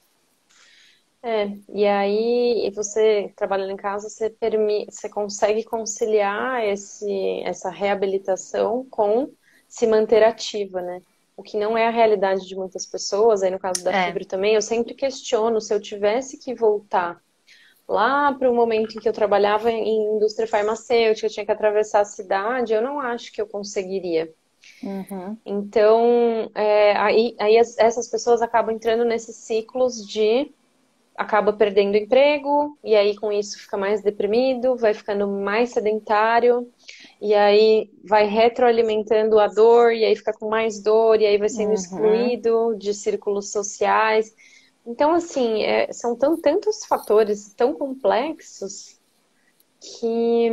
Speaker 1: E aí você trabalhando em casa, você consegue conciliar essa reabilitação com se manter ativa, né? O que não é a realidade de muitas pessoas, aí no caso da
Speaker 2: É,
Speaker 1: fibra também, eu sempre questiono se eu tivesse que voltar lá para o momento em que eu trabalhava em indústria farmacêutica, eu tinha que atravessar a cidade, eu não acho que eu conseguiria.
Speaker 2: uhum,
Speaker 1: Então, aí essas pessoas acabam entrando nesses ciclos de acaba perdendo o emprego, e aí com isso fica mais deprimido, vai ficando mais sedentário, e aí vai retroalimentando a dor, e aí fica com mais dor, e aí vai sendo
Speaker 2: uhum.
Speaker 1: excluído de círculos sociais. Então, assim, são tantos fatores tão complexos que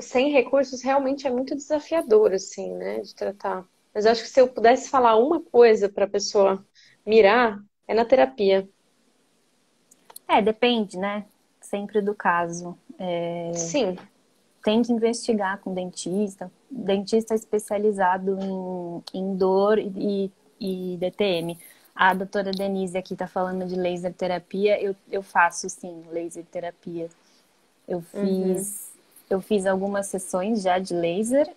Speaker 1: sem recursos realmente é muito desafiador, assim, né, de tratar. Mas eu acho que se eu pudesse falar uma coisa para a pessoa mirar, é na terapia.
Speaker 2: Depende, né? Sempre do caso.
Speaker 1: Sim.
Speaker 2: Tem que investigar com dentista especializado em dor e DTM. A doutora Denise aqui está falando de laser terapia. Eu faço sim laser terapia. Eu
Speaker 1: Uhum.
Speaker 2: fiz, eu fiz algumas sessões já de laser,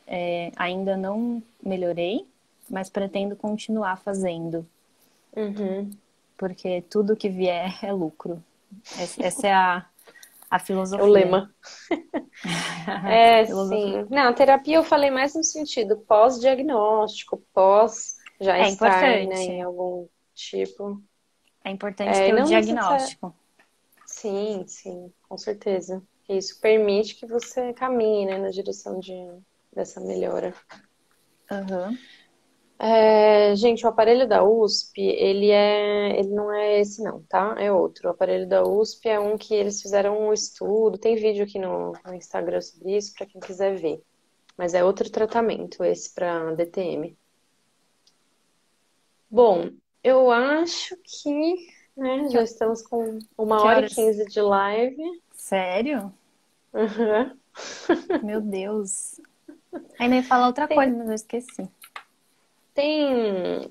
Speaker 2: ainda não melhorei, mas pretendo continuar fazendo,
Speaker 1: Uhum.
Speaker 2: porque tudo que vier é lucro. Essa é a
Speaker 1: É o
Speaker 2: filosofia.
Speaker 1: lema. É,
Speaker 2: Filosofia.
Speaker 1: sim. Não, terapia eu falei mais no sentido pós-diagnóstico, pós já
Speaker 2: É
Speaker 1: estar, né,
Speaker 2: importante.
Speaker 1: em algum tipo.
Speaker 2: É importante
Speaker 1: E
Speaker 2: ter o
Speaker 1: não necessariamente.
Speaker 2: diagnóstico.
Speaker 1: Sim, sim, com certeza. Isso permite que você caminhe, né, na direção dessa melhora.
Speaker 2: Aham.
Speaker 1: Gente, o aparelho da USP, ele não é esse não, tá? É outro. O aparelho da USP é um que eles fizeram um estudo, tem vídeo aqui no Instagram sobre isso, para quem quiser ver. Mas é outro tratamento, esse para DTM. Bom, eu acho que, né,
Speaker 2: Que,
Speaker 1: já estamos com uma
Speaker 2: que
Speaker 1: hora e
Speaker 2: horas?
Speaker 1: 15 de live.
Speaker 2: Sério?
Speaker 1: Uhum.
Speaker 2: Meu Deus. Ainda ia falar outra
Speaker 1: Tem,
Speaker 2: coisa, mas eu esqueci.
Speaker 1: tem,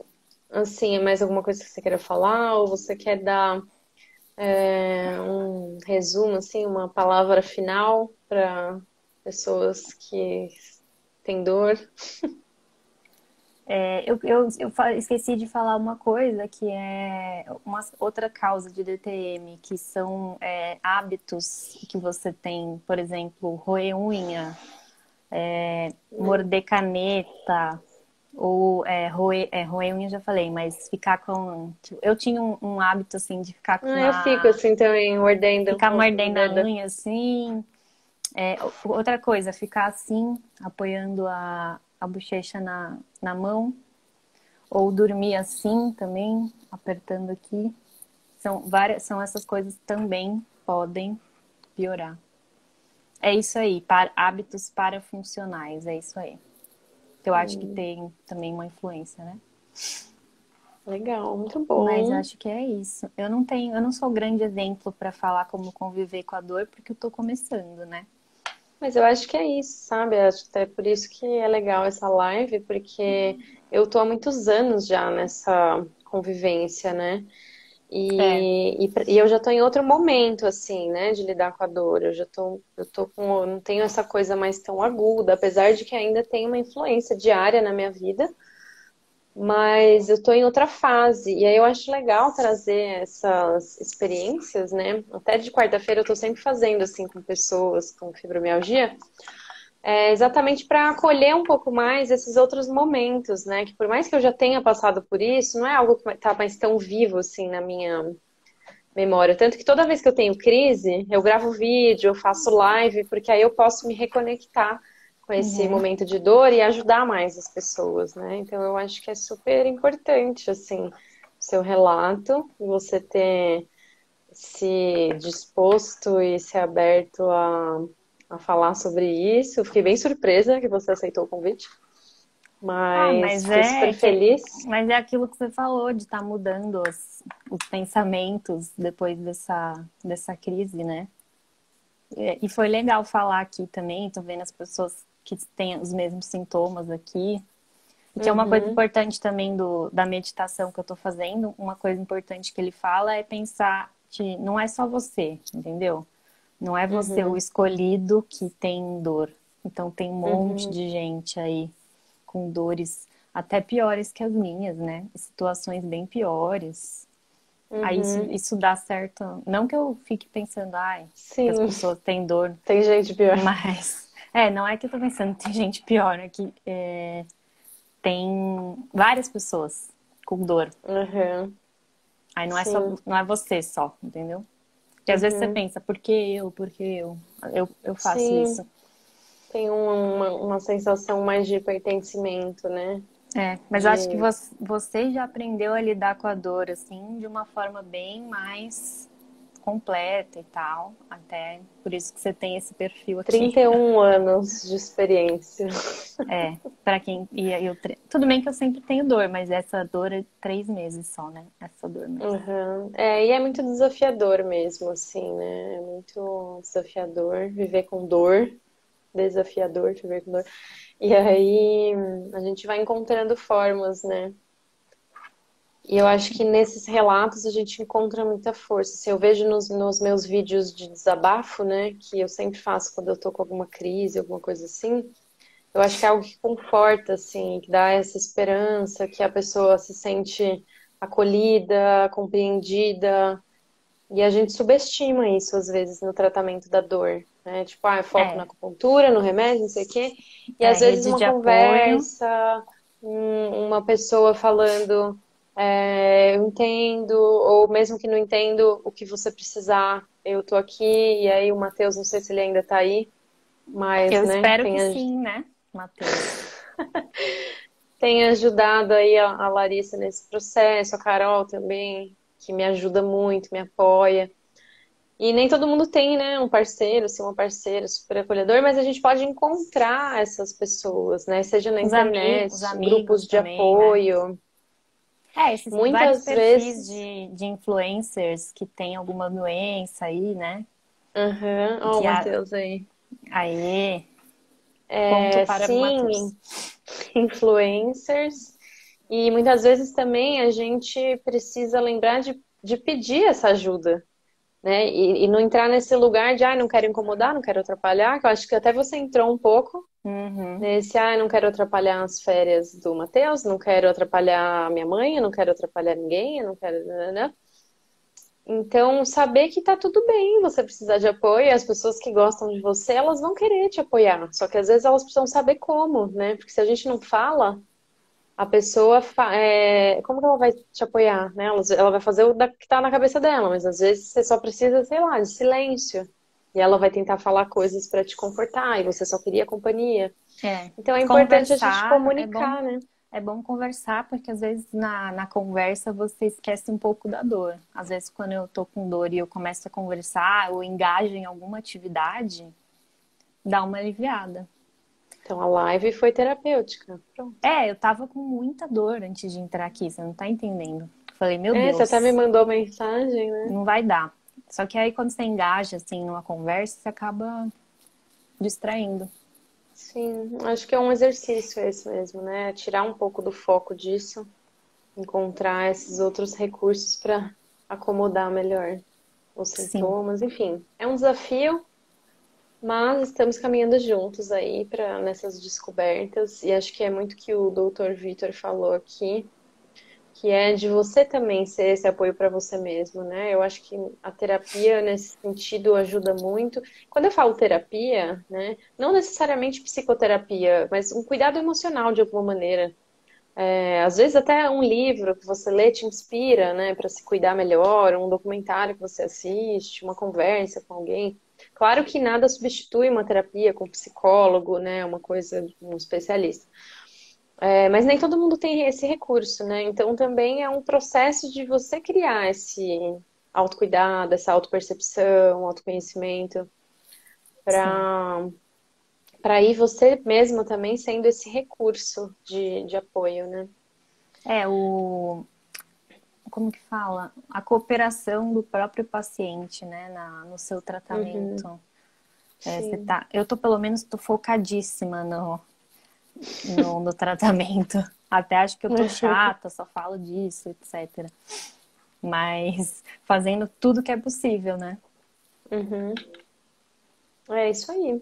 Speaker 1: assim, mais alguma coisa que você queira falar? Ou você quer dar um resumo, assim, uma palavra final para pessoas que têm dor?
Speaker 2: Esqueci de falar uma coisa que é uma outra causa de DTM, que são hábitos que você tem, por exemplo, roer unha,
Speaker 1: Hum.
Speaker 2: morder caneta, ou roer unha já falei, mas ficar com. Tipo, eu tinha um hábito assim de ficar com
Speaker 1: Eu fico
Speaker 2: a.
Speaker 1: assim também, mordendo
Speaker 2: Ficar
Speaker 1: o
Speaker 2: mordendo a
Speaker 1: dedo.
Speaker 2: unha assim. Outra coisa, ficar assim, apoiando a bochecha na mão. Ou dormir assim também, apertando aqui. São essas coisas que também podem piorar. É isso aí, hábitos parafuncionais, é isso aí. Que eu acho que
Speaker 1: Hum,
Speaker 2: tem também uma influência, né?
Speaker 1: legal, muito
Speaker 2: Mas
Speaker 1: bom.
Speaker 2: acho que é isso. Eu não sou grande exemplo para falar como conviver com a dor, porque eu tô começando, né?
Speaker 1: Mas eu acho que é isso, sabe? Acho que até por isso que é legal essa live, porque eu tô há muitos anos já nessa convivência, né?
Speaker 2: É.
Speaker 1: E eu já tô em outro momento, assim, né, de lidar com a dor. Eu não tenho essa coisa mais tão aguda, apesar de que ainda tem uma influência diária na minha vida, mas eu tô em outra fase. E aí eu acho legal trazer essas experiências, né? Até de quarta-feira eu tô sempre fazendo, assim, com pessoas com fibromialgia. Exatamente para acolher um pouco mais esses outros momentos, né? Que por mais que eu já tenha passado por isso, não é algo que está mais tão vivo assim na minha memória. Tanto que toda vez que eu tenho crise, eu gravo vídeo, eu faço live, porque aí eu posso me reconectar com esse
Speaker 2: Uhum.
Speaker 1: momento de dor e ajudar mais as pessoas, né? Então eu acho que é super importante, assim, o seu relato, você ter se disposto e se aberto a falar sobre isso. Eu fiquei bem surpresa que você aceitou o convite,
Speaker 2: Ah,
Speaker 1: mas fiquei super feliz.
Speaker 2: mas é aquilo que você falou de estar mudando os pensamentos depois dessa crise, né? E foi legal falar aqui também, tô vendo as pessoas que têm os mesmos sintomas aqui. E que é uma coisa
Speaker 1: Uhum,
Speaker 2: importante também da meditação que eu tô fazendo, uma coisa importante que ele fala é pensar que não é só você, entendeu? Não é você o
Speaker 1: uhum,
Speaker 2: escolhido que tem dor. Então tem um monte
Speaker 1: uhum,
Speaker 2: de gente aí com dores até piores que as minhas, né? Situações bem piores. Aí
Speaker 1: uhum.
Speaker 2: isso dá certo. Não que eu fique pensando, ai, que as
Speaker 1: Sim,
Speaker 2: pessoas têm dor,
Speaker 1: tem gente pior.
Speaker 2: mas. É, não é que eu tô pensando, tem gente pior, é que tem várias pessoas com dor.
Speaker 1: Uhum,
Speaker 2: Aí
Speaker 1: sim,
Speaker 2: não é você só, entendeu? Porque às vezes você
Speaker 1: uhum,
Speaker 2: pensa, por que eu? Por que eu? Eu faço isso.
Speaker 1: sim. Tem uma sensação mais de pertencimento, né?
Speaker 2: É, mas eu acho que
Speaker 1: De
Speaker 2: você já aprendeu a lidar com a dor, assim, de uma forma bem mais completa e tal. Até por isso que você tem esse perfil aqui.
Speaker 1: 31 anos de experiência.
Speaker 2: É, pra quem. Tudo bem que eu sempre tenho dor, mas essa dor é 3 meses só, né? Essa dor mesmo.
Speaker 1: Uhum. E é muito desafiador mesmo, assim, né? É muito desafiador viver com dor, desafiador viver com dor. E aí a gente vai encontrando formas, né? E eu acho que nesses relatos a gente encontra muita força. Assim, eu vejo nos meus vídeos de desabafo, né? Que eu sempre faço quando eu tô com alguma crise, alguma coisa assim. Eu acho que é algo que conforta, assim, que dá essa esperança, que a pessoa se sente acolhida, compreendida. E a gente subestima isso, às vezes, no tratamento da dor, né? Tipo, foco na
Speaker 2: É,
Speaker 1: acupuntura, no remédio, não sei o quê. E às vezes
Speaker 2: rede
Speaker 1: uma
Speaker 2: de apoio.
Speaker 1: conversa, uma pessoa falando, eu entendo, ou mesmo que não entendo o que você precisar, eu tô aqui. E aí o Matheus, não sei se ele ainda tá aí, mas,
Speaker 2: Eu
Speaker 1: né,
Speaker 2: espero que sim, né, Matheus?
Speaker 1: tem ajudado aí a Larissa nesse processo, a Carol também, que me ajuda muito, me apoia. E nem todo mundo tem, né, um parceiro, assim, uma parceira super acolhedor, mas a gente pode encontrar essas pessoas, né? Seja na
Speaker 2: Os
Speaker 1: internet,
Speaker 2: amigos
Speaker 1: grupos de
Speaker 2: também, né?
Speaker 1: apoio.
Speaker 2: É, esses vários
Speaker 1: Muitas
Speaker 2: perfis
Speaker 1: vezes.
Speaker 2: de influencers que têm alguma doença aí, né?
Speaker 1: Aham, ó, o
Speaker 2: Que a...
Speaker 1: Matheus aí.
Speaker 2: Aí, ponto para o Matheus.
Speaker 1: Sim, influencers. E muitas vezes também a gente precisa lembrar de pedir essa ajuda, né? E não entrar nesse lugar de, não quero incomodar, não quero atrapalhar, que eu acho que até você entrou um pouco.
Speaker 2: Uhum.
Speaker 1: Nesse, não quero atrapalhar as férias do Matheus, não quero atrapalhar a minha mãe, eu não quero atrapalhar ninguém, eu não quero. Né? Então, saber que tá tudo bem você precisar de apoio, e as pessoas que gostam de você, elas vão querer te apoiar. Só que às vezes elas precisam saber como, né? Porque se a gente não fala, a pessoa, como que ela vai te apoiar, né? Ela vai fazer que tá na cabeça dela, mas às vezes você só precisa, sei lá, de silêncio. E ela vai tentar falar coisas para te confortar, e você só queria companhia.
Speaker 2: É.
Speaker 1: Então é importante a gente
Speaker 2: Conversar
Speaker 1: comunicar, né?
Speaker 2: é bom conversar, porque às vezes na conversa você esquece um pouco da dor. Às vezes, quando eu tô com dor e eu começo a conversar ou engajo em alguma atividade, dá uma aliviada.
Speaker 1: Então a live foi terapêutica. Pronto.
Speaker 2: É, eu tava com muita dor antes de entrar aqui, você não tá entendendo. Falei, meu
Speaker 1: Você até me
Speaker 2: Deus,
Speaker 1: mandou mensagem, né?
Speaker 2: não vai dar. Só que aí quando você engaja assim numa conversa, você acaba distraindo.
Speaker 1: Sim, acho que é um exercício esse mesmo, né? Tirar um pouco do foco disso, encontrar esses outros recursos para acomodar melhor os
Speaker 2: Sim.
Speaker 1: sintomas, enfim. É um desafio, mas estamos caminhando juntos aí para nessas descobertas, e acho que é muito que o doutor Vitor falou aqui, que é de você também ser esse apoio para você mesmo, né? Eu acho que a terapia nesse sentido ajuda muito. Quando eu falo terapia, né, não necessariamente psicoterapia, mas um cuidado emocional de alguma maneira. Às vezes até um livro que você lê te inspira, né, para se cuidar melhor, um documentário que você assiste, uma conversa com alguém. Claro que nada substitui uma terapia com um psicólogo, né, uma coisa, um especialista. Mas nem todo mundo tem esse recurso, né? Então também é um processo de você criar esse autocuidado, essa autopercepção, autoconhecimento,
Speaker 2: Sim.
Speaker 1: para ir você mesmo também sendo esse recurso de apoio, né?
Speaker 2: É, como que fala? A cooperação do próprio paciente, né, no seu
Speaker 1: Uhum,
Speaker 2: tratamento.
Speaker 1: sim.
Speaker 2: Eu tô, pelo menos, tô focadíssima no tratamento. Até acho que eu tô chata, só falo disso, etc. Mas fazendo tudo que é possível, né?
Speaker 1: Uhum. É isso aí.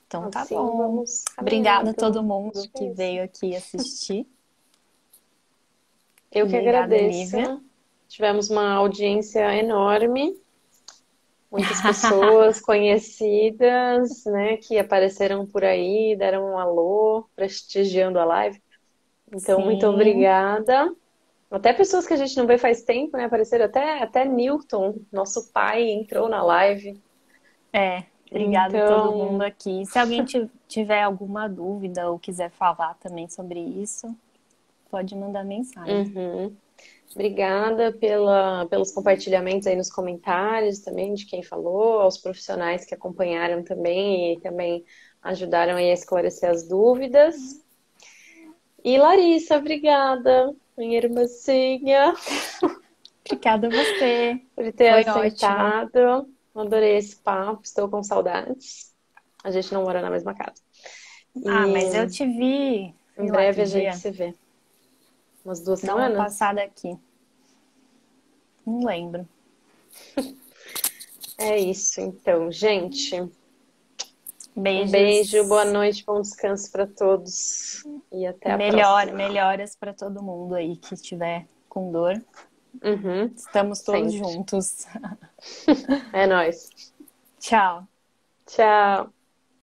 Speaker 2: Então tá
Speaker 1: Assim
Speaker 2: bom.
Speaker 1: vamos
Speaker 2: Obrigada a todo
Speaker 1: caminhando.
Speaker 2: mundo
Speaker 1: Acho que
Speaker 2: que
Speaker 1: é isso.
Speaker 2: veio aqui assistir.
Speaker 1: Eu que
Speaker 2: Obrigada,
Speaker 1: agradeço.
Speaker 2: Lívia.
Speaker 1: Tivemos uma audiência enorme. Muitas pessoas conhecidas, né, que apareceram por aí, deram um alô, prestigiando a live. Então, muito
Speaker 2: Sim.
Speaker 1: obrigada. Até pessoas que a gente não vê faz tempo, né, apareceram. Até Newton, nosso pai, entrou na live.
Speaker 2: Obrigada a todo mundo
Speaker 1: Então,
Speaker 2: aqui. Se alguém tiver alguma dúvida ou quiser falar também sobre isso, pode mandar mensagem.
Speaker 1: uhum. Obrigada pelos compartilhamentos aí nos comentários também de quem falou, aos profissionais que acompanharam também e também ajudaram aí a esclarecer as dúvidas. E Larissa, obrigada, minha irmãzinha,
Speaker 2: Obrigada a você.
Speaker 1: por ter
Speaker 2: Foi ótimo.
Speaker 1: aceitado. Adorei esse papo, estou com saudades. A gente não mora na mesma casa.
Speaker 2: Ah,
Speaker 1: E
Speaker 2: mas eu te vi
Speaker 1: em
Speaker 2: no outro
Speaker 1: breve a gente
Speaker 2: dia.
Speaker 1: se vê. Umas 2 semanas?
Speaker 2: Passada aqui. Não lembro.
Speaker 1: É isso, então, gente. Um beijo, boa
Speaker 2: Beijos.
Speaker 1: noite, bom descanso para todos. E até a próxima.
Speaker 2: Melhoras para todo mundo aí que estiver com dor.
Speaker 1: Uhum,
Speaker 2: Estamos todos
Speaker 1: sempre.
Speaker 2: juntos.
Speaker 1: É nóis.
Speaker 2: Tchau.
Speaker 1: Tchau.